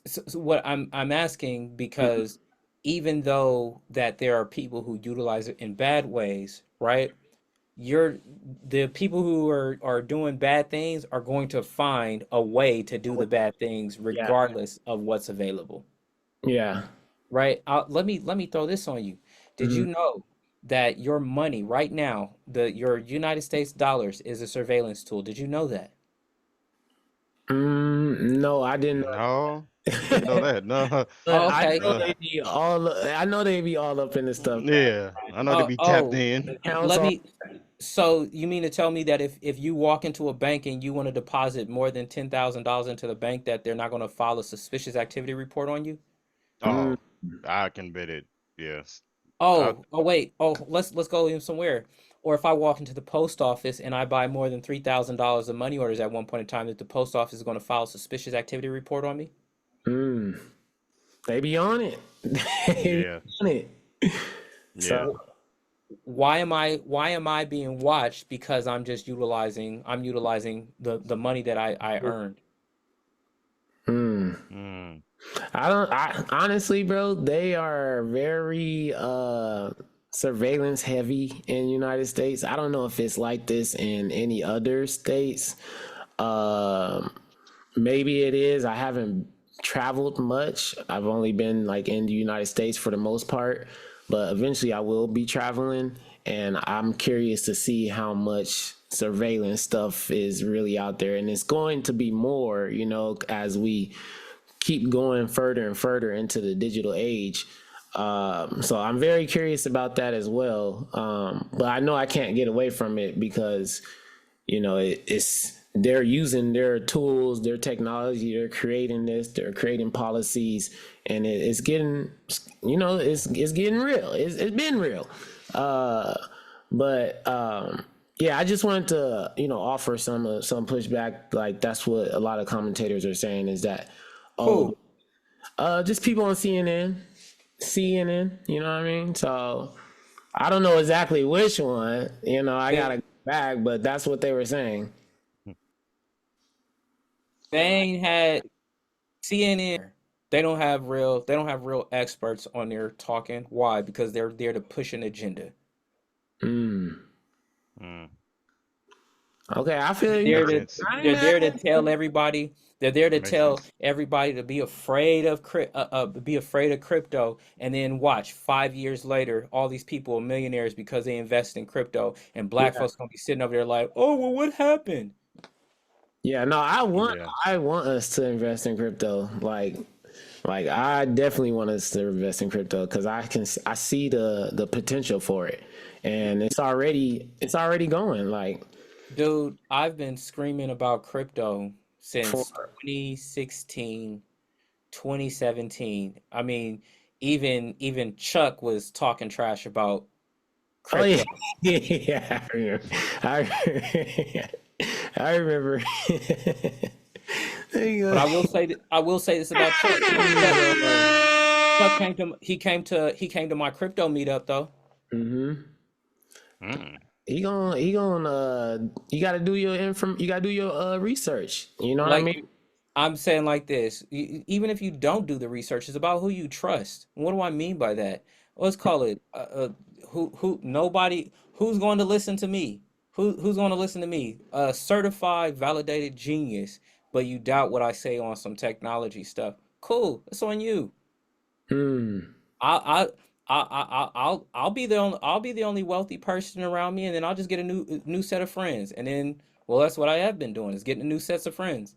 so what I'm asking, because even though that there are people who utilize it in bad ways, right? You're the people who are doing bad things are going to find a way to do the bad things Yeah, regardless of what's available, yeah. right? Let me throw this on you. Did Mhm. you know that your money right now, your United States dollars, is a surveillance tool? Did you know that? No, I didn't. No. Didn't know that. No. Oh, I okay. know No. they be all. I know they be all up in this stuff. Yeah. I know to Oh, be tapped oh, in. Accounts let all. me. So you mean to tell me that if you walk into a bank and you want to deposit more than $10,000 into the bank, that they're not going to file a suspicious activity report on you? Mm, Oh, I can bet it. Yes. I Oh, wait. Oh, let's go in somewhere. Or if I walk into the post office and I buy more than $3,000 of money orders at one point in time, that the post office is going to file a suspicious activity report on me? mm. They be on it. They be yeah. on it. Yeah. So, Why am I being watched because I'm utilizing the money that I earned? mm. Mm. I honestly, bro, they are very surveillance heavy in United States. I don't know if it's like this in any other states. Um, Maybe it is. I haven't traveled much. I've only been like in the United States for the most part, but eventually I will be traveling, and I'm curious to see how much surveillance stuff is really out there, and it's going to be more, as we keep going further and further into the digital age. So I'm very curious about that as well. But I know I can't get away from it because it's they're using their tools, their technology, they're creating this, they're creating policies, and it's getting, it's getting real. It's been real. Uh, but yeah, I just wanted to offer some pushback. Like that's what a lot of commentators are saying is that, oh, Who? just people on CNN. You know what I mean? So I don't know exactly which one. I gotta back, but that's what they were saying. They ain't had CNN. They don't have real experts on there talking. Why? Because they're there to push an agenda. Mm. Mm. Okay, I feel you. They're Makes to, sense. I ain't they're mad there to at tell you. everybody. They're there to Makes tell sense. everybody to be afraid of be afraid of crypto, and then watch 5 years later, all these people are millionaires because they invest in crypto, and black Yeah, folks gonna be sitting over there like, oh well, what happened? yeah. No, Yeah. I want us to invest in crypto. Like I definitely want us to invest in crypto because I see the potential for it, and it's already going. Like Dude, I've been screaming about crypto for since 2016, 2017. I mean, even Chuck was talking trash about oh yeah, crypto. yeah. I remember. I, I remember. There you But go. I will say this about Chuck. Chuck he came to my crypto meetup though. Hmm. Mm. He gonna you gotta do your you gotta do your research. You know what I Like mean? I'm saying like this, even if you don't do the research, it's about who you trust. What do I mean by that? Let's call it who nobody who's going to listen to me? Who's going to listen to me? A certified, validated genius, but you doubt what I say on some technology stuff. Cool, it's on you. Hmm. I I'll be I'll be the only wealthy person around me, and then I'll just get a new set of friends, and then well, that's what I have been doing is getting a new sets of friends.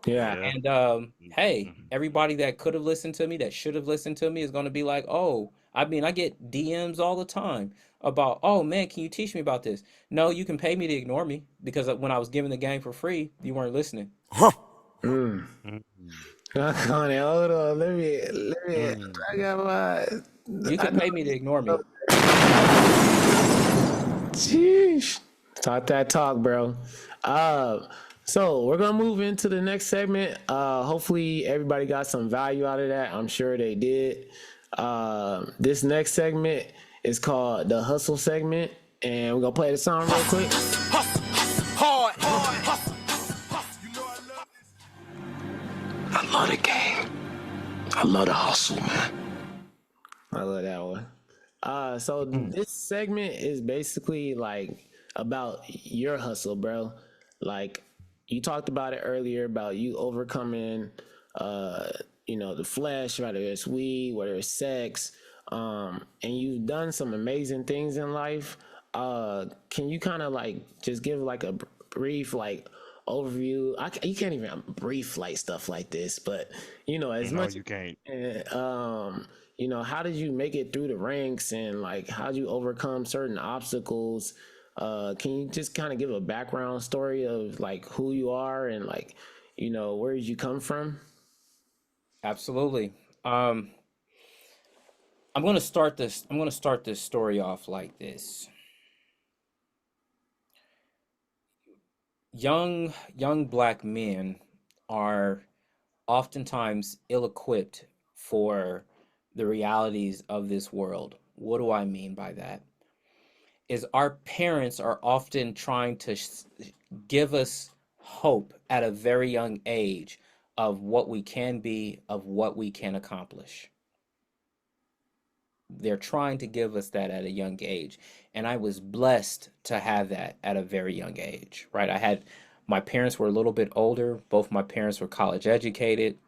Yeah. Yeah. And hey, Mhm. everybody that could have listened to me, that should have listened to me, is going to be like, oh, I mean, I get DMs all the time about, oh man, can you teach me about this? No, you can pay me to ignore me because when I was giving the game for free, you weren't listening. Hmm. Mhm. Honey, hold on. Let me. Mm. I got my. You I can pay me to ignore me. Sheesh. Talk that talk, bro. Uh, so we're gonna move into the next segment. Hopefully everybody got some value out of that. I'm sure they did. This next segment is called the hustle segment, and we're gonna play the song real quick. I love the game. I love the hustle, man. I love that one. So this segment is basically like about your hustle, bro. Like you talked about it earlier about you overcoming, uh, the flesh, whether it's weed, whether it's sex, and you've done some amazing things in life. Can you kind of like just give like a brief like overview? You can't even brief like stuff like this, but as No, much you can't. how did you make it through the ranks and like how did you overcome certain obstacles? Can you just kind of give a background story of like who you are and like, where did you come from? Absolutely. Um, I'm going to start this. I'm going to start this story off like this. Young black men are oftentimes ill-equipped for the realities of this world. What do I mean by that? Is our parents are often trying to give us hope at a very young age of what we can be, of what we can accomplish. They're trying to give us that at a young age. And I was blessed to have that at a very young age, right? My parents were a little bit older. Both my parents were college educated,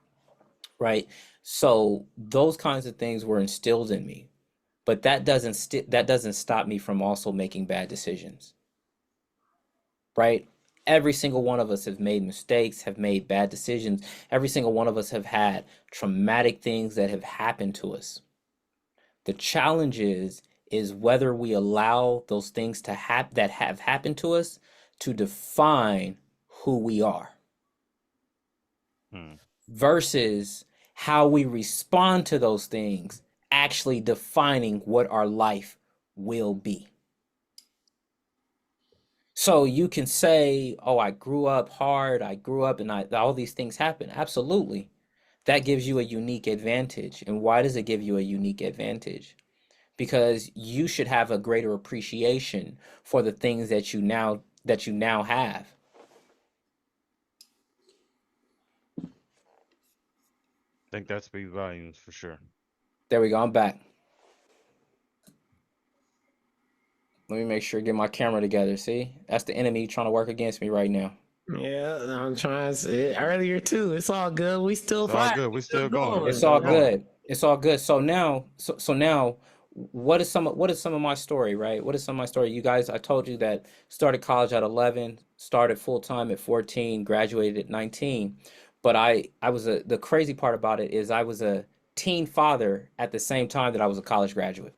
right? So those kinds of things were instilled in me. But that doesn't stop me from also making bad decisions, right? Every single one of us have made mistakes, have made bad decisions. Every single one of us have had traumatic things that have happened to us. The challenge is whether we allow those things that have happened to us to define who we are Mm. versus how we respond to those things actually defining what our life will be. So you can say, "Oh, I grew up hard. I grew up and all these things happen." Absolutely. That gives you a unique advantage. And why does it give you a unique advantage? because you should have a greater appreciation for the things that you now have. I think that speaks volumes for sure. There we go. I'm back. Let me make sure get my camera together. See, that's the enemy trying to work against me right now. Yeah, I'm trying to say it earlier too. It's all good. We still It's all fight. good. We still going. It's all good. It's all good. So now, what is some of my story, right? What is some of my story? You guys, I told you that started college at 11, started full time at 14, graduated at 19. But the crazy part about it is I was a teen father at the same time that I was a college graduate.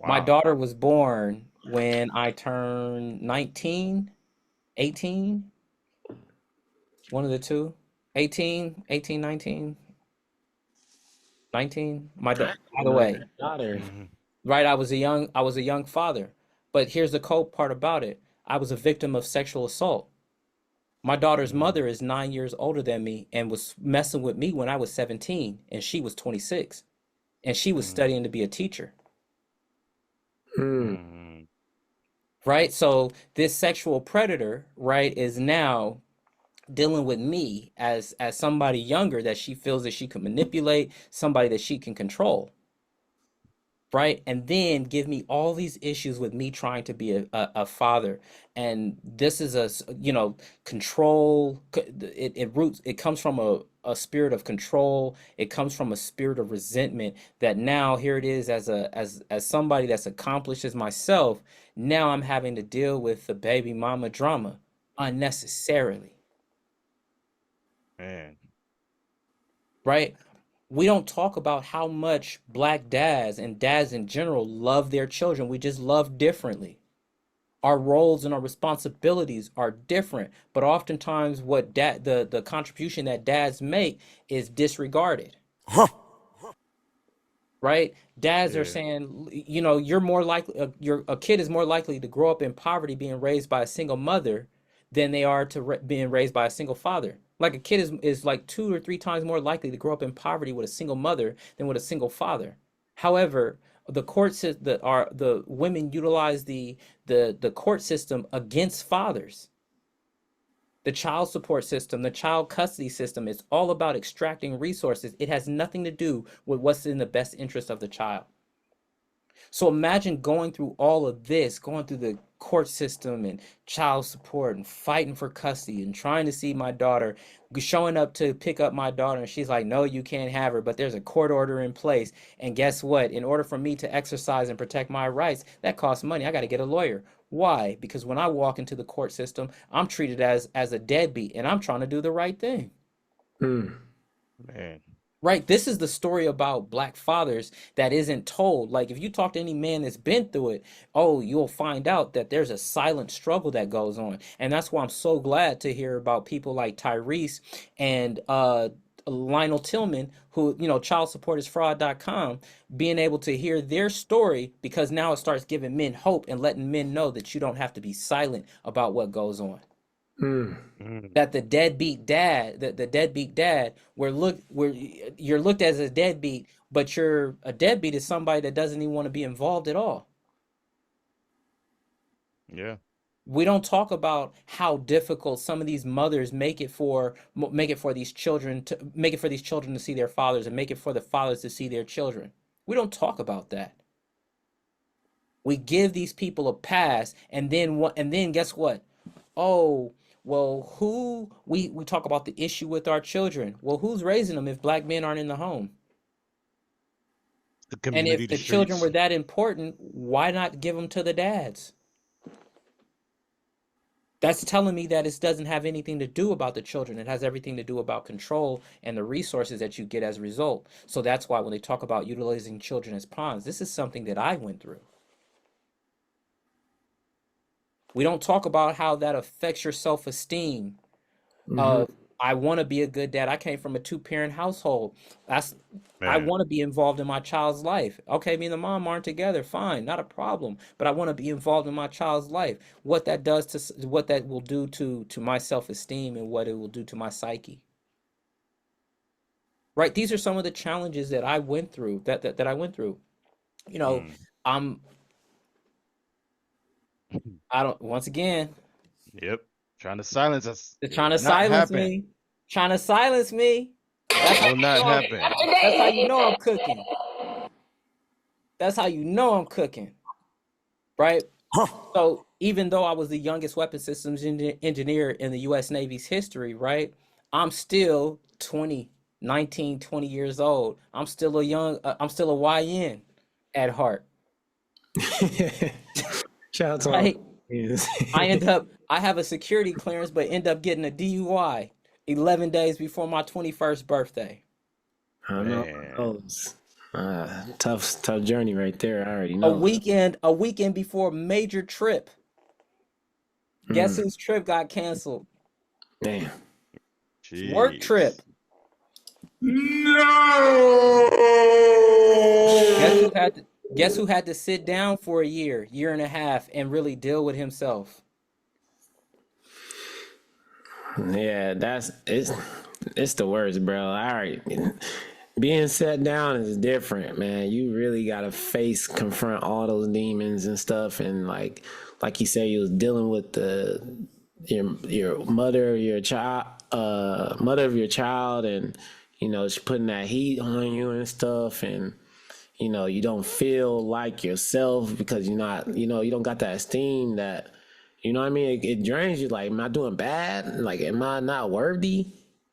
My Wow. daughter was born when I turned 19, 18, one of the two. 18, 19. By the way, Daughter. Mhm. right, I was a young father. But here's the cold part about it. I was a victim of sexual assault. My daughter's mother is 9 years older than me and was messing with me when I was 17 and she was 26 and she was studying to be a teacher. Mhm. Right? So this sexual predator, right, is now dealing with me as somebody younger that she feels that she can manipulate, somebody that she can control. Right, and then give me all these issues with me trying to be a father, and this is control. It comes from a spirit of control. It comes from a spirit of resentment that now here it is as somebody that's accomplished as myself. Now I'm having to deal with the baby mama drama unnecessarily. Man. Right? We don't talk about how much black dads and dads in general love their children. We just love differently. Our roles and our responsibilities are different, but oftentimes what the contribution that dads make is disregarded. Right? Dads are Yeah. saying, you're more likely a kid is more likely to grow up in poverty being raised by a single mother than they are to being raised by a single father. Like a kid is like 2 or 3 times more likely to grow up in poverty with a single mother than with a single father. However, the the women utilize the court system against fathers. The child support system, the child custody system is all about extracting resources. It has nothing to do with what's in the best interest of the child. So imagine going through all of this, going through the court system and child support and fighting for custody and trying to see my daughter, showing up to pick up my daughter. And she's like, no, you can't have her, but there's a court order in place. And guess what? In order for me to exercise and protect my rights, that costs money. I got to get a lawyer. Why? Because when I walk into the court system, I'm treated as a deadbeat and I'm trying to do the right thing. Man. Right? This is the story about black fathers that isn't told. Like if you talk to any man that's been through it, you'll find out that there's a silent struggle that goes on. And that's why I'm so glad to hear about people like Tyrese and Lionel Tillman, who, childsupport.fraud.com, being able to hear their story, because now it starts giving men hope and letting men know that you don't have to be silent about what goes on. That the deadbeat dad, where you're looked at as a deadbeat, but you're a deadbeat is somebody that doesn't even want to be involved at all. Yeah. We don't talk about how difficult some of these mothers make it for these children to see their fathers, and make it for the fathers to see their children. We don't talk about that. We give these people a pass, and then guess what? Oh, well, we talk about the issue with our children. Well, who's raising them if black men aren't in the home? The And community, if the the children streets. were that important, why not give them to the dads? That's telling me that it doesn't have anything to do about the children. It has everything to do about control and the resources that you get as a result. So that's why when they talk about utilizing children as pawns, this is something that I went through. We don't talk about how that affects your self-esteem. I want to be a good dad. I came from a 2-parent household. I Man. want to be involved in my child's life. Okay, me and the mom aren't together. Fine, not a problem. But I want to be involved in my child's life. What that will do to my self-esteem and what it will do to my psyche. Right? These are some of the challenges that I went through. That I went through. You know, Mm. I'm I don't once again, Yep. Trying to silence us. they're Will trying to not silence happen. me. Trying to silence me. That's how Will you not know happen. that's how you know I'm cooking. That's how you know I'm cooking, right? So even though I was the youngest weapon systems engineer in the US Navy's history, right? I'm still 20, 19, 20 years old. I'm still a YN at heart, Shout out to all. right? I have a security clearance, but end up getting a DUI 11 days before my 21st birthday. I know Man. those. Tough journey right there. I already A know. weekend before a major trip. Guess whose trip got canceled? Damn. Work Jeez. trip. Guess who had to sit down for a year and a half, and really deal with himself? Yeah, it's the worst, bro. All right. Being set down is different, man. You really gotta confront all those demons and stuff, and like you said, you was dealing with your mother, your child, mother of your child, and she's putting that heat on you and stuff, and you don't feel like yourself because you're not, you don't got that esteem that, you know what I mean? It drains you. Like, am I doing bad? Like, am I not worthy?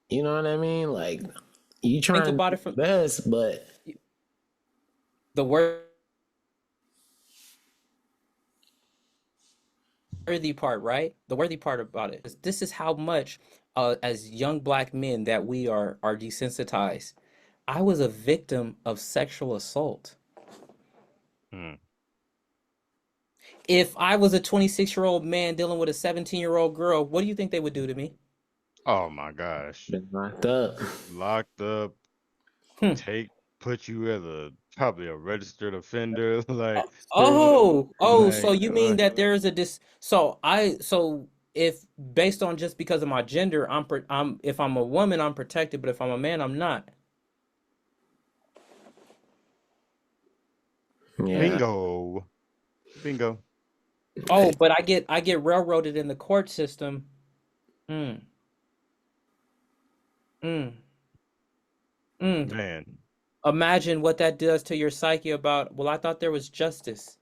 You know what I mean? Like, you Think trying to about do it from your best, but the worthy part, right? The worthy part about it is this is how much, as young black men, that we are desensitized. I was a victim of sexual assault. Mm. If I was a 26-year-old man dealing with a 17-year-old girl, what do you think they would do to me? Oh my gosh. been locked up. Locked up, Hmm. put you as probably a registered offender, like, So you mean like, that there is a so if based on just because of my gender, I'm if I'm a woman, I'm protected, but if I'm a man, I'm not. Yeah. bingo. Bingo. Oh, but I get railroaded in the court system. Mm, mm, mm. Man. Imagine what that does to your psyche about, well, I thought there was justice.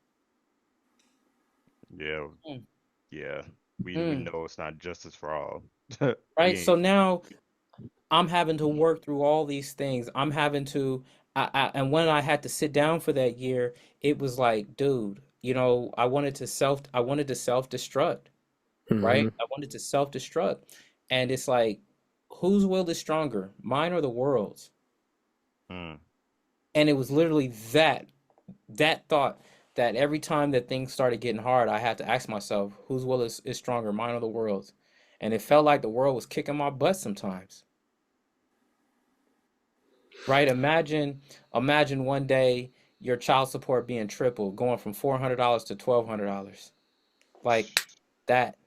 Yeah. Mm, Yeah. We mm. know it's not justice for all. We Right? So ain't. now I'm having to work through all these things. I'm having to, and when I had to sit down for that year, it was like, dude, I wanted to self-destruct, Hmm. right? I wanted to self-destruct. And it's like, whose will is stronger, mine or the world's? Mm. And it was literally that thought that every time that things started getting hard, I had to ask myself, whose will is stronger, mine or the world's? And it felt like the world was kicking my butt sometimes. Right? Imagine one day your child support being tripled, going from $400 to $1,200. Like that.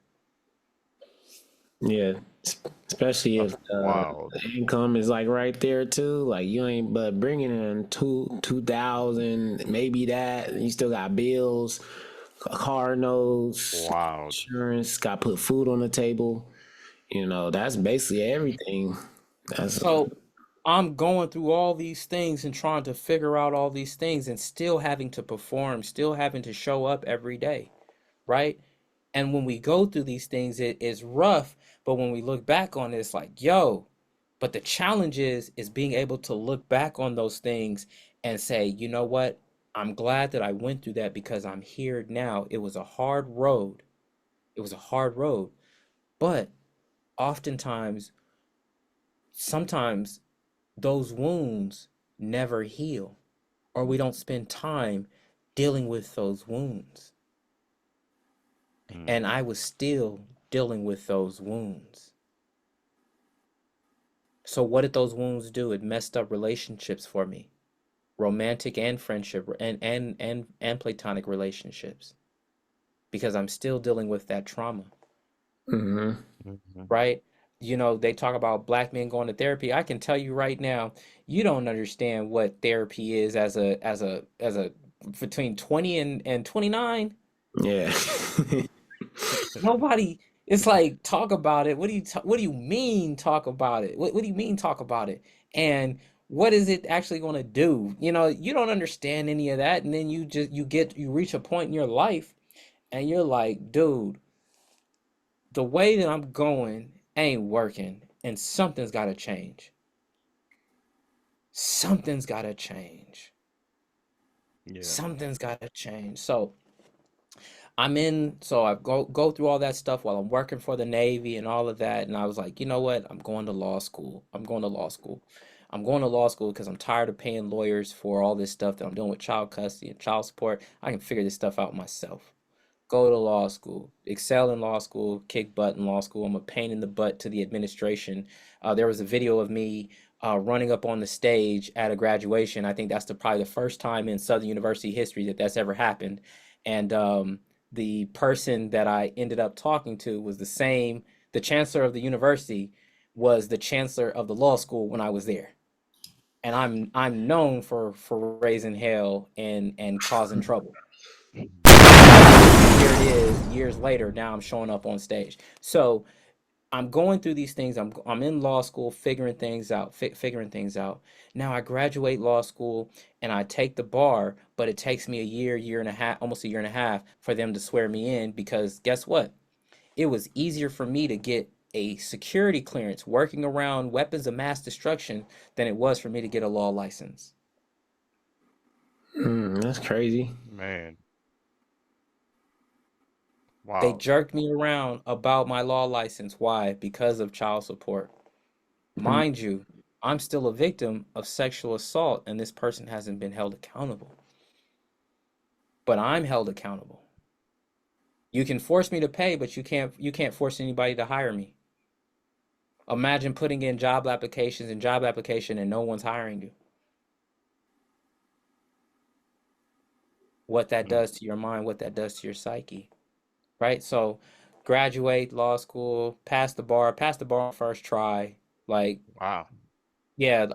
Yeah. Especially if That's wild. the income is like right there too. Like, you ain't but bringing in 2,000, maybe that. And you still got bills, car notes, Wild. insurance. Got to put food on the table. That's basically everything. That's So I'm going through all these things and trying to figure out all these things and still having to perform, still having to show up every day, right? And when we go through these things, it is rough. But when we look back on it, it's like, yo, but the challenge is being able to look back on those things and say, you know what? I'm glad that I went through that because I'm here now. It was a hard road. It was a hard road. But oftentimes, sometimes those wounds never heal, or we don't spend time dealing with those wounds. Mm. And I was still dealing with those wounds. So what did those wounds do? It messed up relationships for me, romantic and friendship and platonic relationships, because I'm still dealing with that trauma, hmm Mhm. right? They talk about black men going to therapy. I can tell you right now, you don't understand what therapy is as a between 20 and 29. Yeah. Nobody, it's like, talk about it. What do you mean talk about it? What do you mean talk about it? And what is it actually going to do? You know, you don't understand any of that. And then you reach a point in your life and you're like, dude, the way that I'm going ain't working and something's got to change. Something's got to change. Yeah. Something's got to change. So so I go through all that stuff while I'm working for the Navy and all of that. And I was like, you know what? I'm going to law school. I'm going to law school. I'm going to law school because I'm tired of paying lawyers for all this stuff that I'm doing with child custody and child support. I can figure this stuff out myself. Go to law school, excel in law school, kick butt in law school. I'm a pain in the butt to the administration. There was a video of me running up on the stage at a graduation. I think that's probably the first time in Southern University history that that's ever happened. And the person that I ended up talking to was the chancellor of the university was the chancellor of the law school when I was there. And I'm known for raising hell and causing trouble. Here it is, years later, now I'm showing up on stage. So I'm going through these things. I'm in law school, figuring things out. Now I graduate law school and I take the bar, but it takes me year and a half, almost a year and a half for them to swear me in, because guess what? It was easier for me to get a security clearance working around weapons of mass destruction than it was for me to get a law license. That's crazy. Man. They Wow. jerked me around about my law license. Why? Because of child support. Mind you, I'm still a victim of sexual assault and this person hasn't been held accountable. But I'm held accountable. You can force me to pay, but you can't force anybody to hire me. Imagine putting in job applications and no one's hiring you. What that does to your mind, what that does to your psyche. Right? So graduate law school, pass the bar on first try. Like, Wow. yeah,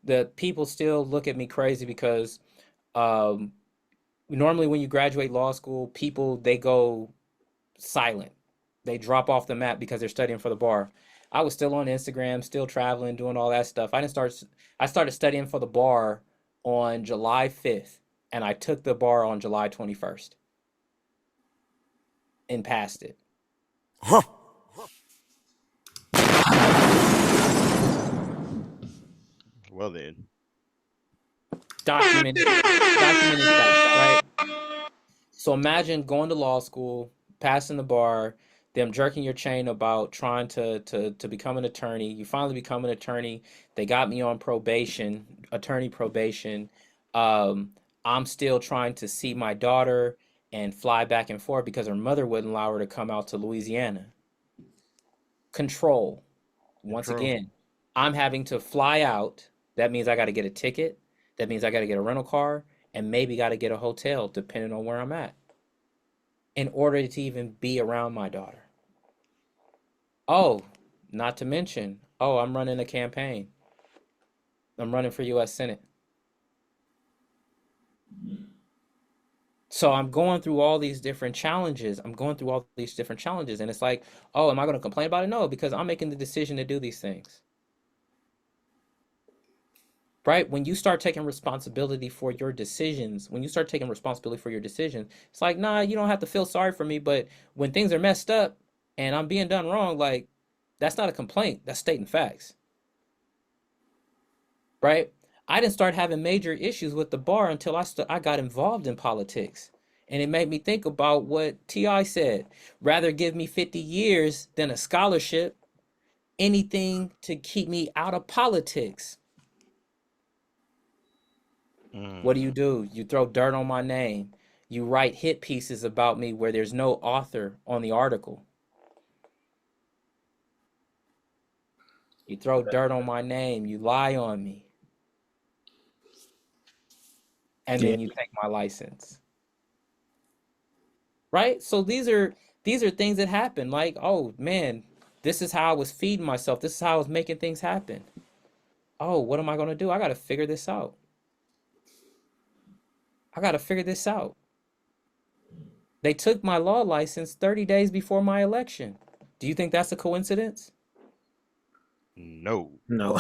the people still look at me crazy because normally when you graduate law school, people, they go silent. They drop off the map because they're studying for the bar. I was still on Instagram, still traveling, doing all that stuff. I started studying for the bar on July 5th, and I took the bar on July 21st and passed it. Well then. Documented facts, right? So imagine going to law school, passing the bar, them jerking your chain about trying to become an attorney. You finally become an attorney. They got me on probation, attorney probation. I'm still trying to see my daughter and fly back and forth because her mother wouldn't allow her to come out to Louisiana. Control. Once again, I'm having to fly out. That means I got to get a ticket. That means I got to get a rental car and maybe got to get a hotel depending on where I'm at in order to even be around my daughter. Oh, not to mention, I'm running a campaign. I'm running for U.S. Senate. So I'm going through all these different challenges. And it's like, am I going to complain about it? No, because I'm making the decision to do these things. Right? When you start taking responsibility for your decisions, it's like, nah, you don't have to feel sorry for me. But when things are messed up and I'm being done wrong, like, that's not a complaint. That's stating facts. Right? I didn't start having major issues with the bar until I got involved in politics. And it made me think about what T.I. said. Rather give me 50 years than a scholarship. Anything to keep me out of politics. What do? You throw dirt on my name. You write hit pieces about me where there's no author on the article. You throw dirt on my name. You lie on me. And then you take my license. Right? So these are things that happen. Like, oh man, this is how I was feeding myself. This is how I was making things happen. Oh, what am I going to do? I got to figure this out. I got to figure this out. They took my law license 30 days before my election. Do you think that's a coincidence? No. No.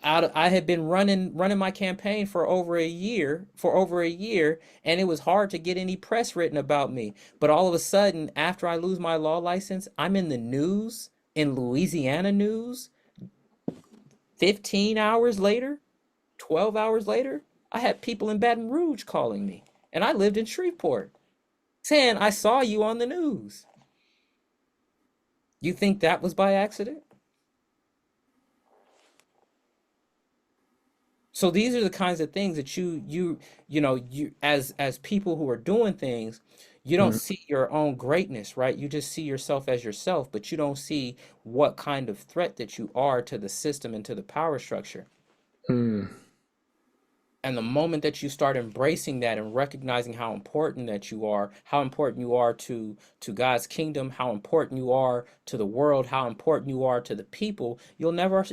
I had been running my campaign for over a year, and it was hard to get any press written about me. But all of a sudden, after I lose my law license, I'm in the news, in Louisiana news. 15 hours later, 12 hours later, I had people in Baton Rouge calling me, and I lived in Shreveport, saying I saw you on the news. You think that was by accident? So these are the kinds of things that you as people who are doing things, you don't see your own greatness, right? You just see yourself as yourself, but you don't see what kind of threat that you are to the system and to the power structure. And the moment that you start embracing that and recognizing how important that you are, how important you are to God's kingdom, how important you are to the world, how important you are to the people, you'll never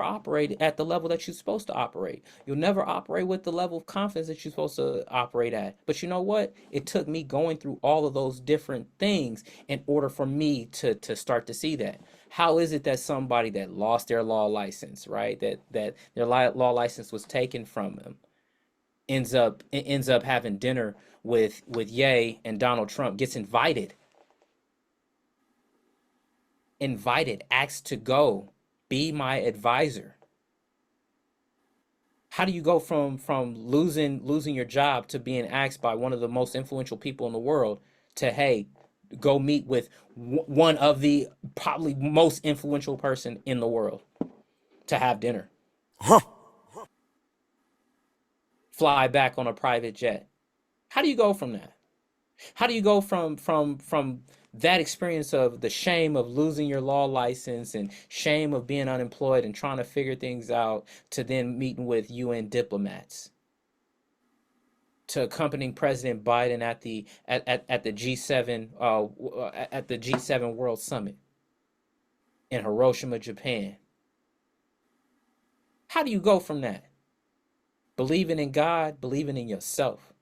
operate at the level that you're supposed to operate. You'll never operate with the level of confidence that you're supposed to operate at. But you know what? It took me going through all of those different things in order for me to start to see that. How is it that somebody that lost their law license, right? That their law license was taken from them, ends up having dinner with Ye and Donald Trump, gets invited, asked to go be my advisor. How do you go from losing your job to being asked by one of the most influential people in the world to, hey, go meet with one of the probably most influential person in the world to have dinner? Fly back on a private jet. How do you go from that? How do you go from that experience of the shame of losing your law license and shame of being unemployed and trying to figure things out to then meeting with UN diplomats, to accompanying President Biden at the G7 at the G7 World Summit in Hiroshima, Japan? How do you go from that? Believing in God, believing in yourself.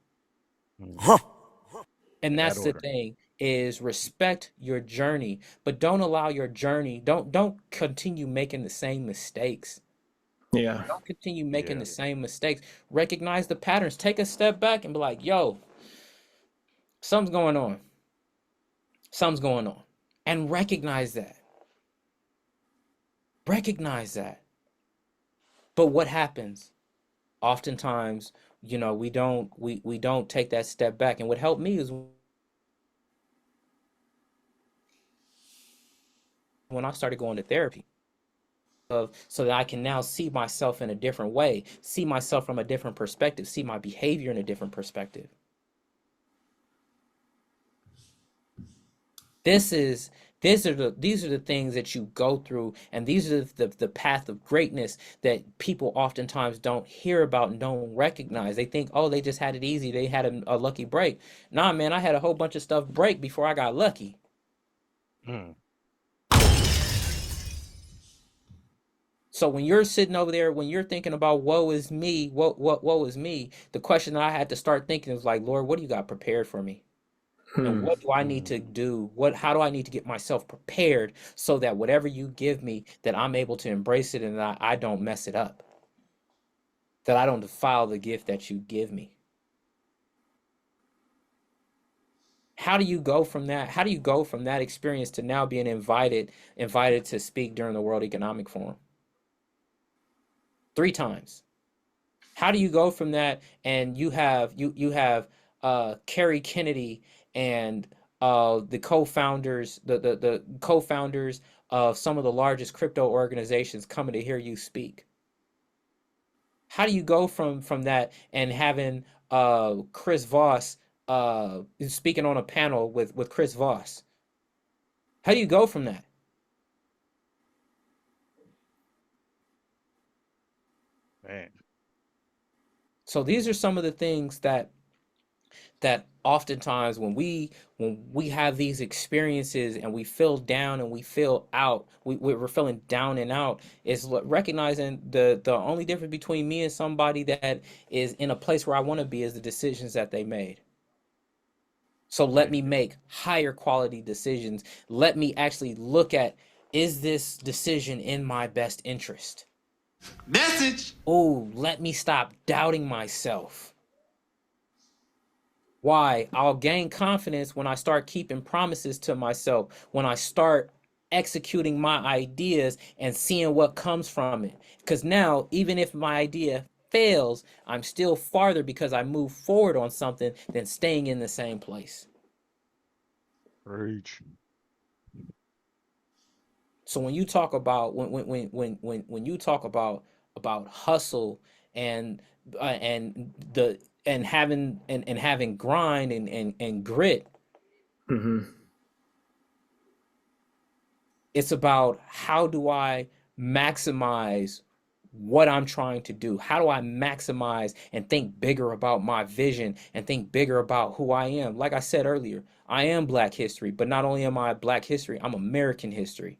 And that's the thing, is respect your journey, but don't allow your journey, don't continue making the same mistakes. Yeah. Don't continue making the same mistakes. Recognize the patterns. Take a step back and be like, yo, something's going on. Something's going on. And recognize that. Recognize that. But what happens? Oftentimes, we don't take that step back. And what helped me is when I started going to therapy, so that I can now see myself in a different way, see myself from a different perspective, see my behavior in a different perspective. These are the things that you go through, and these are the path of greatness that people oftentimes don't hear about and don't recognize. They think, oh, they just had it easy, they had a lucky break. Nah, man, I had a whole bunch of stuff break before I got lucky. So when you're sitting over there, when you're thinking about woe is me, woe is me, the question that I had to start thinking is like, Lord, what do you got prepared for me? And what do I need to do? How do I need to get myself prepared so that whatever you give me, that I'm able to embrace it and that I don't mess it up, that I don't defile the gift that you give me? How do you go from that? How do you go from that experience to now being invited to speak during the World Economic Forum? 3 times. How do you go from that and you have Kerry Kennedy and the co-founders, the co-founders of some of the largest crypto organizations coming to hear you speak? How do you go from that and having Chris Voss speaking on a panel with Chris Voss? How do you go from that? Man. So these are some of the things that that oftentimes when we have these experiences and we feel down and we feel out, we're feeling down and out, is recognizing the only difference between me and somebody that is in a place where I want to be is the decisions that they made. So let me make higher quality decisions. Let me actually look at, is this decision in my best interest? Message. Oh, let me stop doubting myself. Why? I'll gain confidence when I start keeping promises to myself, when I start executing my ideas and seeing what comes from it. Because now, even if my idea fails, I'm still farther because I move forward on something than staying in the same place. Preach. So when you talk about when you talk about hustle and the and having grind and grit, it's about how do I maximize what I'm trying to do? How do I maximize and think bigger about my vision and think bigger about who I am? Like I said earlier, I am Black history, but not only am I Black history, I'm American history.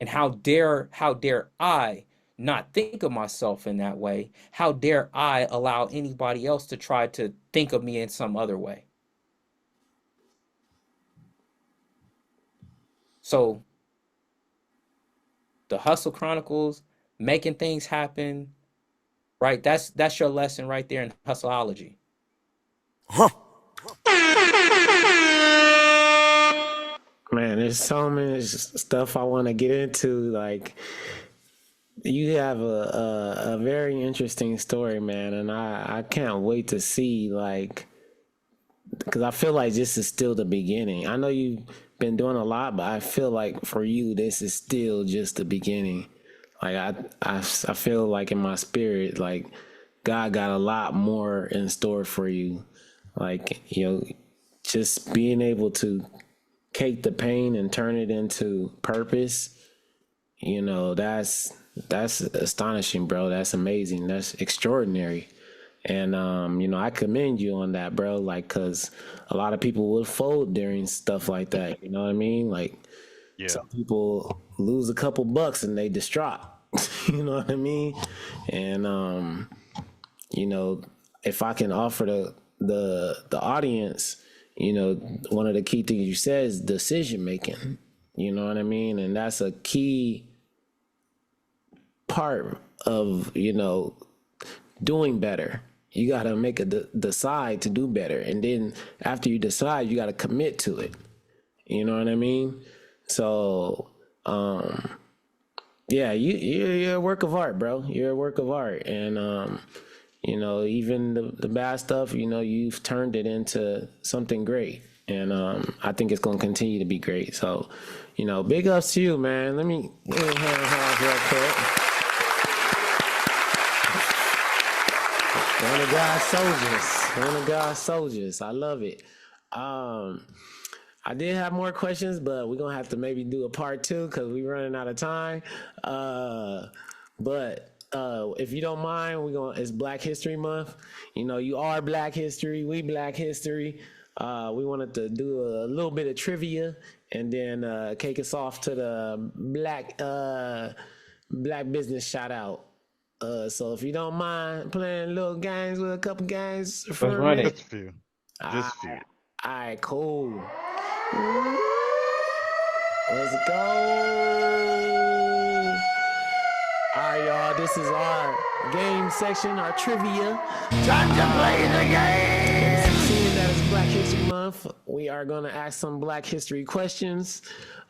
And how dare I not think of myself in that way? How dare I allow anybody else to try to think of me in some other way? So the Hustle Chronicles, making things happen, right? That's your lesson right there in hustleology. Man, there's so much stuff I want to get into. Like, you have a very interesting story, man, and I can't wait to see, like, because I feel like this is still the beginning. I know you've been doing a lot, but I feel like for you, this is still just the beginning. Like, I feel like in my spirit, like, God got a lot more in store for you. Like, you know, just being able to take the pain and turn it into purpose, you know, that's astonishing, bro. That's amazing. That's extraordinary. And you know, I commend you on that, bro. Like, cause a lot of people would fold during stuff like that. You know what I mean? Like, Yeah. some people lose a couple bucks and they distraught. You know what I mean? And you know, if I can offer the audience, you know, one of the key things you said is decision making. You know what I mean? And that's a key part of, you know, doing better. You got to make decide to do better. And then after you decide, you got to commit to it. You know what I mean? So, yeah, you're a work of art, bro. You're a work of art. And, you know, even the bad stuff, you know, you've turned it into something great. And I think it's going to continue to be great. So, you know, big ups to you, man. Let me give you a hand real quick. One of God's soldiers. One of God's soldiers. I love it. I did have more questions, but we're going to have to maybe do a part 2 because we're running out of time. But if you don't mind, it's Black History Month. You know, you are Black History. We Black History. We wanted to do a little bit of trivia and then kick us off to the Black business shout out. So if you don't mind playing little games with a couple guys, Let's run it. Just a few. Just a few. All right, cool. Let's go. All right, y'all. This is our game section, our trivia. Time to play the game. Seeing that it's Black History Month, we are gonna ask some Black History questions.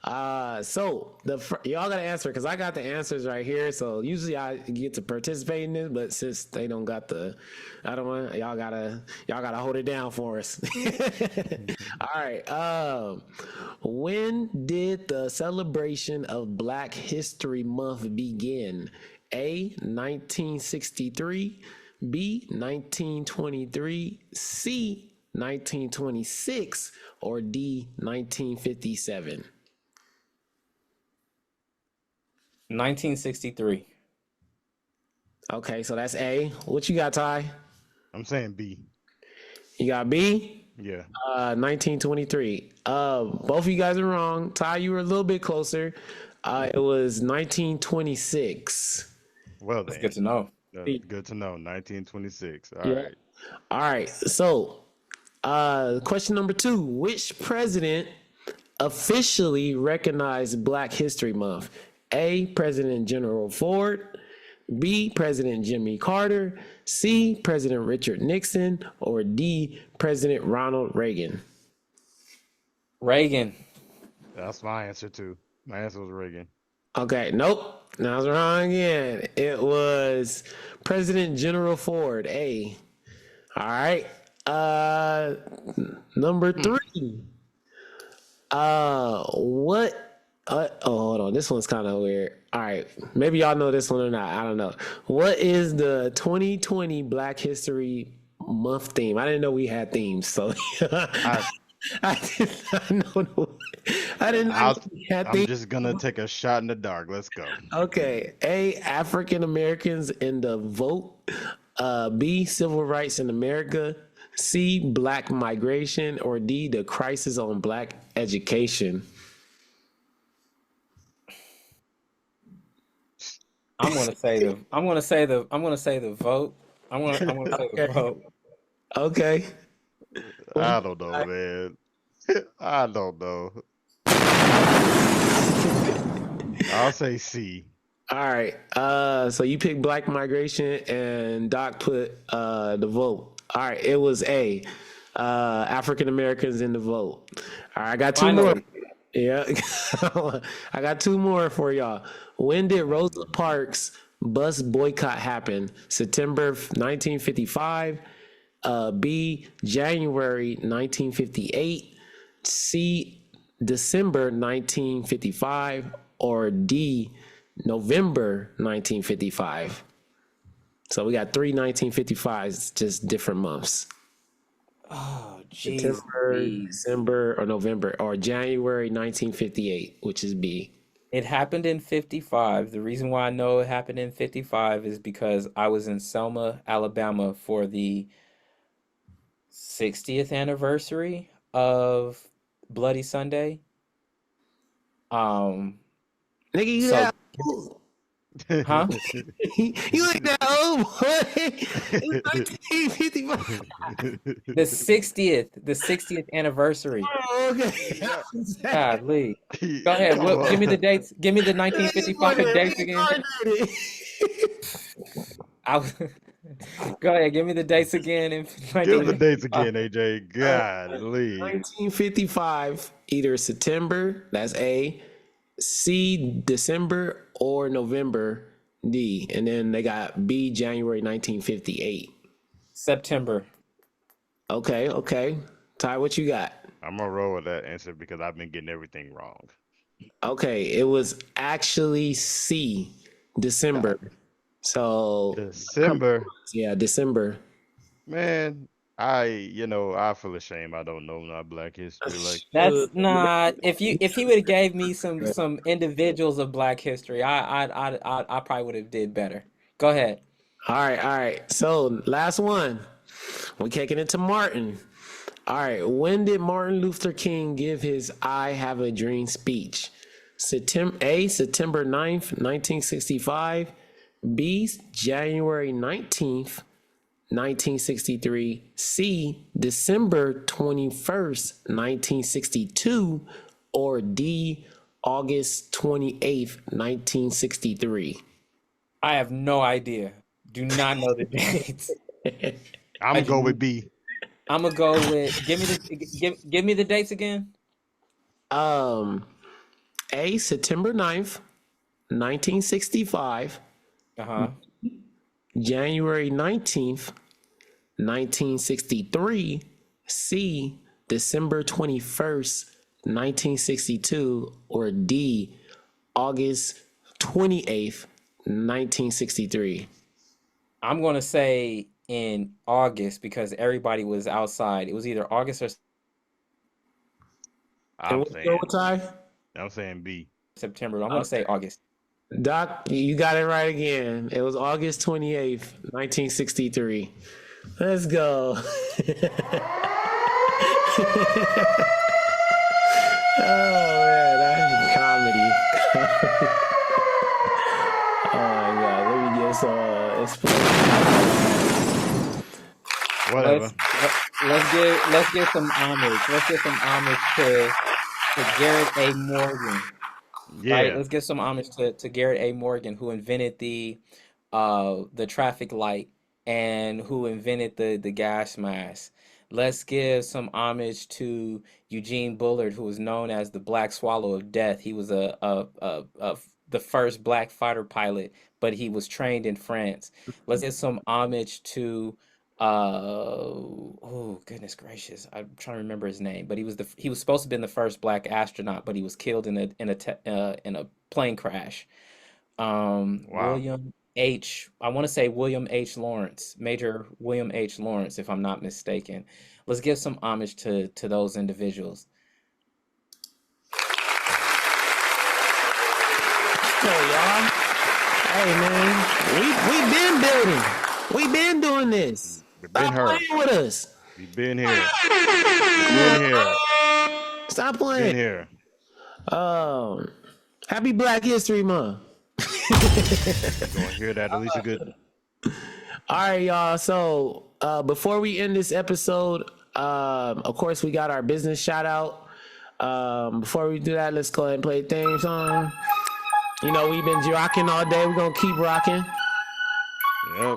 So y'all gotta answer because I got the answers right here. So usually I get to participate in this, but since they don't got y'all gotta hold it down for us. All right. When did the celebration of Black History Month begin? A, 1963, B, 1923, C, 1926, or D, 1957? 1963. Okay, so that's A. What you got, Ty? I'm saying B. You got B? Yeah. 1923. Both of you guys are wrong. Ty, you were a little bit closer. It was 1926. Well That's then. good to know. Good to know. 1926. All Yeah. right. All right. So, question number 2. Which president officially recognized Black History Month? A, President General Ford. B, President Jimmy Carter. C, President Richard Nixon. Or D, President Ronald Reagan. Reagan. That's my answer too. My answer was Reagan. Okay, nope. Now I was wrong again. It was President General Ford. A. All right. Number 3. What? Hold on. This one's kind of weird. All right, maybe y'all know this one or not. I don't know. What is the 2020 Black History Month theme? I didn't know we had themes, so I did not know. I didn't know we had I'm themes. just gonna take a shot in the dark. Let's go. Okay. A, African Americans in the vote. B, civil rights in America. C, Black migration. Or D, the crisis on Black education. I'm gonna say the vote. I'm gonna say the vote. Okay. I don't know, man. I don't know. I'll say C. All right. So you picked Black migration, and Doc put the vote. All right. It was A, African Americans in the vote. All right. I got 2 more. Yeah. I got 2 more for y'all. When did Rosa Parks bus boycott happen? September 1955. B, January 1958. C, December 1955. Or D, November 1955. So we got 3 1955s, just different months. Oh, jeez. September, December, or November, or January 1958, which is B. It happened in 55. The reason why I know it happened in 55 is because I was in Selma, Alabama for the 60th anniversary of Bloody Sunday. Nigga, you So- that Huh? you like that old boy? It's 1955. The 60th anniversary. Oh, okay. Godly. Go ahead. Give me the dates. Give me the 1955 dates again. Go ahead. Give me the dates again. Give the dates again, AJ. Godly. 1955, either September, that's A, C, December, or November, D. And then they got B, January 1958. September. Okay. Ty, what you got? I'm gonna roll with that answer because I've been getting everything wrong. Okay, it was actually C, December. So December. yeah, December. Man, I feel ashamed. I don't know my Black history. Like That's not. If he would have gave me some individuals of Black history, I probably would have did better. Go ahead. All right. So last one. We're kicking it to Martin. All right. When did Martin Luther King give his "I Have a Dream" speech? September 9th, 1965. B, January 19th, 1963. C, December 21st, 1962. Or D, August 28th, 1963. I have no idea. Do not know the dates. I'm gonna go with B. I'm gonna go with. Give me the dates again. A, September 9th, 1965. January 19th, 1963. C, December 21st, 1962. Or D, August 28th, 1963. I'm gonna say in August because everybody was outside. It was either August or I'm I'm saying B. September. I'm gonna say August. Doc, you got it right again. It was August 28th, 1963. Let's go. Oh man, that's comedy. Oh my god, let me get some Whatever. Let's get some homage. Let's get some homage to Garrett A. Morgan. Right? Yeah. Let's give some homage to Garrett A. Morgan, who invented the traffic light and who invented the gas mask. Let's give some homage to Eugene Bullard, who was known as the Black Swallow of Death. He was the first black fighter pilot, but he was trained in France. Let's give some homage to oh goodness gracious, I'm trying to remember his name, but he was supposed to have been the first black astronaut, but he was killed in a plane crash. Wow. I want to say William H. Lawrence, Major William H. Lawrence, if I'm not mistaken. Let's give some homage to those individuals. So y'all, hey man, we been building, we been doing this. We've been Stop here. playing with us. We've been here. We've been here. Stop Been playing. here. Happy Black History Month. Gonna hear that at least a good. All right, y'all. So before we end this episode, of course, we got our business shout out. Before we do that, let's go ahead and play the theme song. You know, we've been rocking all day. We're going to keep rocking. Yep.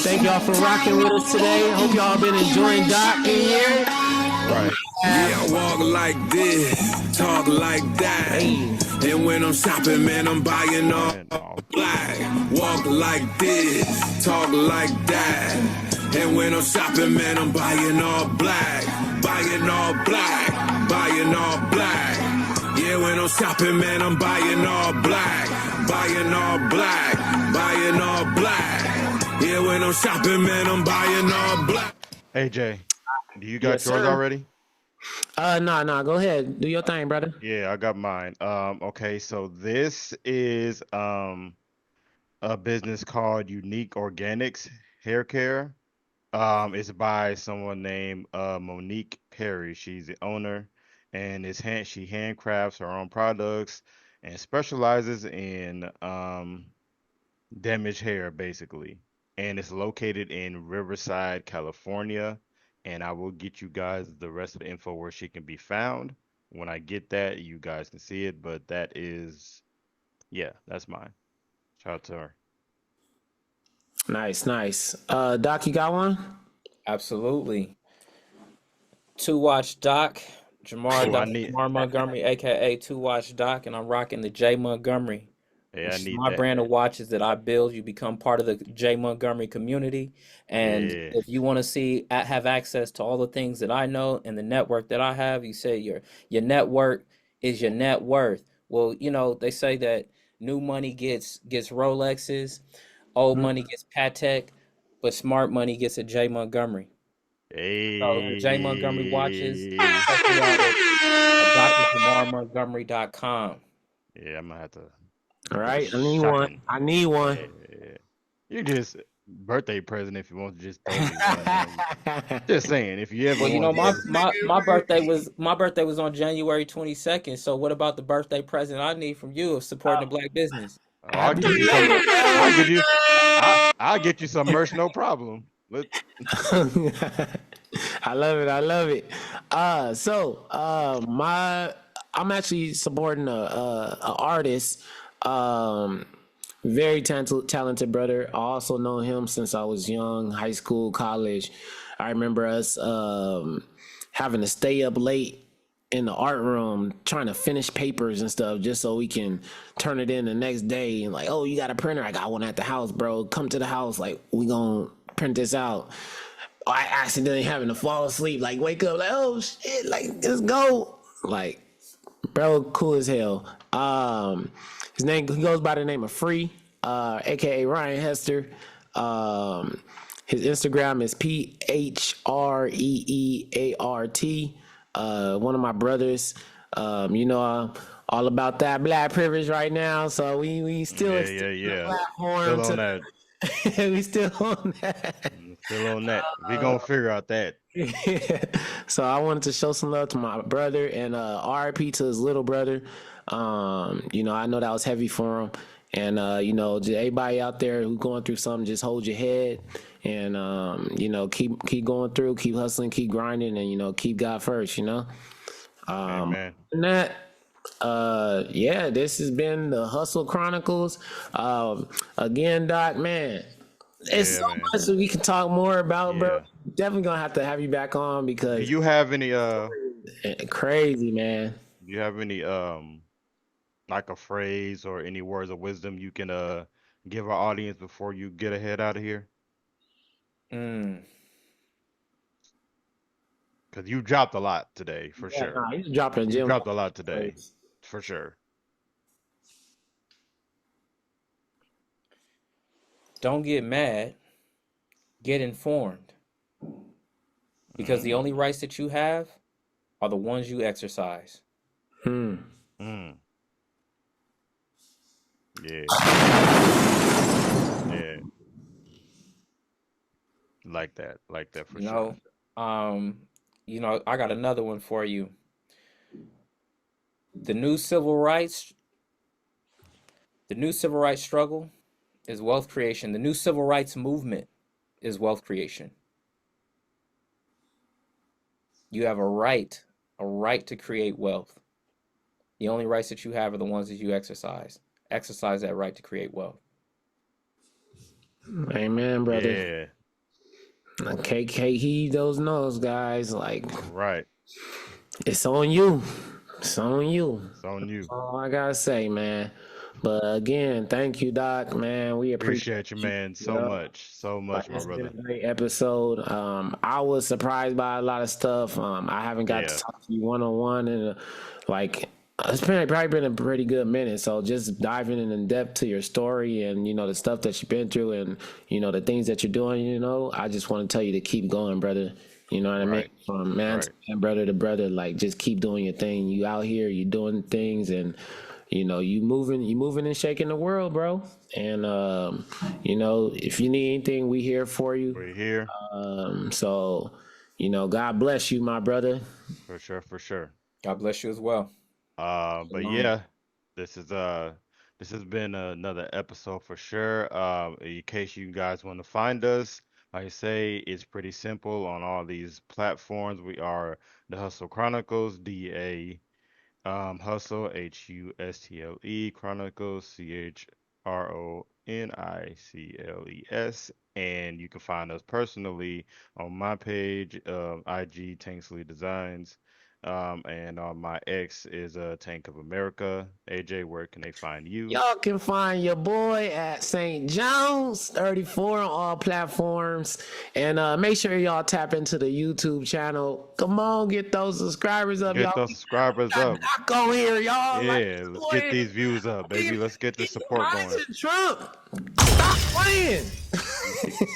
Thank y'all for rocking with us today. Hope y'all been enjoying Doc in here. Right. Yeah, I walk like this, talk like that. And when I'm shopping, man, I'm buying all black. Walk like this, talk like that. And when I'm shopping, man, I'm buying all black. Buying all black, buying all black. Yeah, when I'm shopping, man, I'm buying all black. Buying all black, buying all black. Yeah, when I'm shopping, man, I'm buying all black. Hey Jay, do you got Yes, yours sir. already? Nah. Go ahead. Do your thing, brother. Yeah, I got mine. Okay, so this is a business called Unique Organics Haircare. It's by someone named Monique Perry. She's the owner, and she handcrafts her own products and specializes in damaged hair, basically. And it's located in Riverside, California. And I will get you guys the rest of the info where she can be found. When I get that, you guys can see it. But that is, yeah, that's mine. Shout out to her. Nice. Doc, you got one? Absolutely. To watch Doc, Jamar, Ooh, Dr. Jamar Montgomery, aka To Watch Doc, and I'm rocking the J Montgomery. Yeah, I Which is need my that. brand of watches that I build. You become part of the J Montgomery community, and Yeah. if you want to have access to all the things that I know and the network that I have, you say your network is your net worth. Well, you know they say that new money gets Rolexes, old money gets Patek, but smart money gets a J Montgomery. So the J Montgomery watches, check me out at drjamarmontgomery.com. Yeah, I'm gonna have to. All right, I need Shocking. one. I need one. Yeah. You just birthday present if you want to just throw me one. Just saying, if you ever Well, you know, want my birthday was on January 22nd. So what about the birthday present I need from you of supporting the black business? I'll get you some merch, no problem. I love it. I'm actually supporting a artist, very talented brother. I also know him since I was young, high school, college. I remember us having to stay up late in the art room trying to finish papers and stuff just so we can turn it in the next day. And like, oh, you got a printer? I got one at the house, bro. Come to the house. Like, we gonna print this out. I accidentally having to fall asleep, like wake up, like, oh shit, like let's go. Like, bro, cool as hell. He goes by the name of Free, aka Ryan Hester. His Instagram is PHREEART. One of my brothers. You know, I'm all about that black privilege right now, so we still Yeah. platform Still on that. We still on that. Still on that. We gonna figure out that. So I wanted to show some love to my brother and RIP to his little brother. You know, I know that was heavy for him. And you know, just everybody out there who's going through something, just hold your head and you know, keep going through, keep hustling, keep grinding, and you know, keep God first, you know. Amen. And that yeah, this has been the Hustle Chronicles. Again, Doc, man, it's Yeah, so man. much that we can talk more about, bro. Yeah. Definitely gonna have you back on Do because you have any crazy, man. do you have any like a phrase or any words of wisdom you can give our audience before you get ahead out of here? Mm. Because you dropped a lot today, for Yeah, sure. nah, he's dropping You gems. dropped a lot today, for sure. Don't get mad. Get informed. Because the only rights that you have are the ones you exercise. Mm. Yeah. Yeah. Like that for sure. You know, I got another one for you. The new civil rights struggle is wealth creation. The new civil rights movement is wealth creation. You have a right to create wealth. The only rights that you have are the ones that you exercise. Exercise that right to create wealth. Amen, brother. Yeah. KK, heed those no's, guys. Like, Right. it's on you. It's on you. It's on you. That's all I gotta say, man. But again, thank you, Doc, man. We Appreciate you, man, so much. So much, my it's brother. been a great episode. I was surprised by a lot of stuff. I haven't got to talk to you one-on-one, and like it's probably been a pretty good minute. So just diving in depth to your story and you know the stuff that you've been through and you know the things that you're doing. You know, I just want to tell you to keep going, brother. You know what I mean? From man to man, brother to brother, like just keep doing your thing. You out here, you doing things, and you know you moving and shaking the world, bro. And you know if you need anything, we here for you. We're here. So you know, God bless you, my brother. For sure, for sure. God bless you as well. But yeah, this has been another episode for sure. In case you guys want to find us, like I say, it's pretty simple on all these platforms. We are the Hustle Chronicles, Hustle, HUSTLE, Chronicles, CHRONICLES. And you can find us personally on my page, IG Tanksley Designs. And on my X is Tank of America. AJ, where can they find you? Y'all can find your boy at St. John's 34 on all platforms. And make sure y'all tap into the YouTube channel. Come on, get those subscribers up, Get y'all. those subscribers up. Doc on here, y'all. Yeah, let's get these views up, baby. Let's get the support going. Trump, stop playing. You know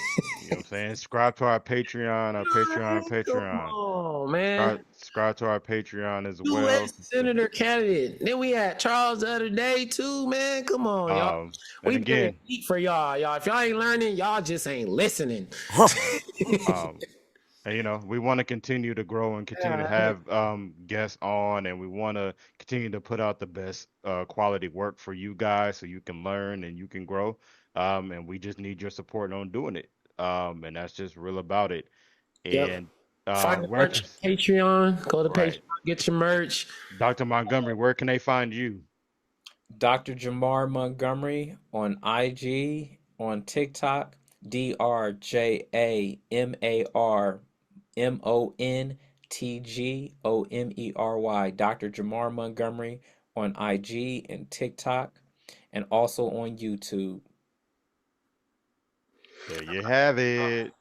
what I'm saying? Subscribe to our Patreon, Patreon. Oh man. Subscribe to our Patreon as well. U.S. Senator candidate. Then we had Charles the other day too, man. Come on, y'all. We been eat for y'all. If y'all ain't learning, y'all just ain't listening. And you know, we want to continue to grow and continue to have guests on, and we want to continue to put out the best quality work for you guys so you can learn and you can grow. And we just need your support on doing it. And that's just real about it. And find the merch Patreon. Go to Patreon, get your merch. Dr. Montgomery, where can they find you? Dr. Jamar Montgomery on IG, on TikTok, DrJamarMontgomery, Dr. Jamar Montgomery on IG and TikTok, and also on YouTube. There you have it.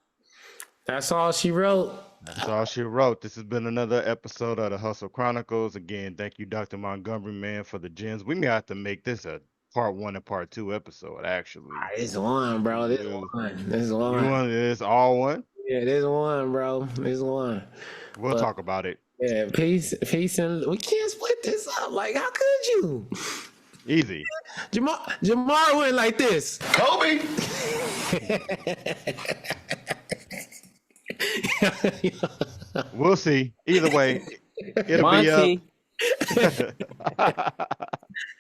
That's all she wrote. That's all she wrote. This has been another episode of the Hustle Chronicles. Again, thank you, Dr. Montgomery, man, for the gems. We may have to make this a part 1 and part 2 episode, actually. It's one, bro. This one. This one. You want this all one? Yeah, this one, bro. This one. We'll talk about it. Yeah, peace, and we can't split this up. Like, how could you? Easy. Jamar went like this. Kobe. We'll see. Either way, it'll Monty. be up.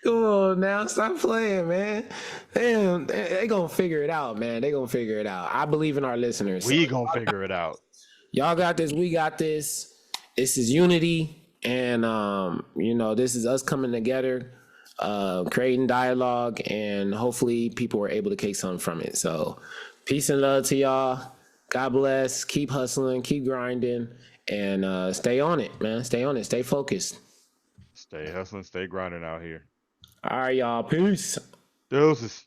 Come on now, stop playing, man. Damn, they gonna figure it out, man. They gonna figure it out. I believe in our listeners. We gonna figure it out. Y'all got this. We got this. This is unity, and this is us coming together, creating dialogue, and hopefully people were able to take something from it. So, peace and love to y'all. God bless. Keep hustling. Keep grinding, and stay on it, man. Stay on it. Stay focused. Stay hustling. Stay grinding out here. All right, y'all. Peace. Deuces.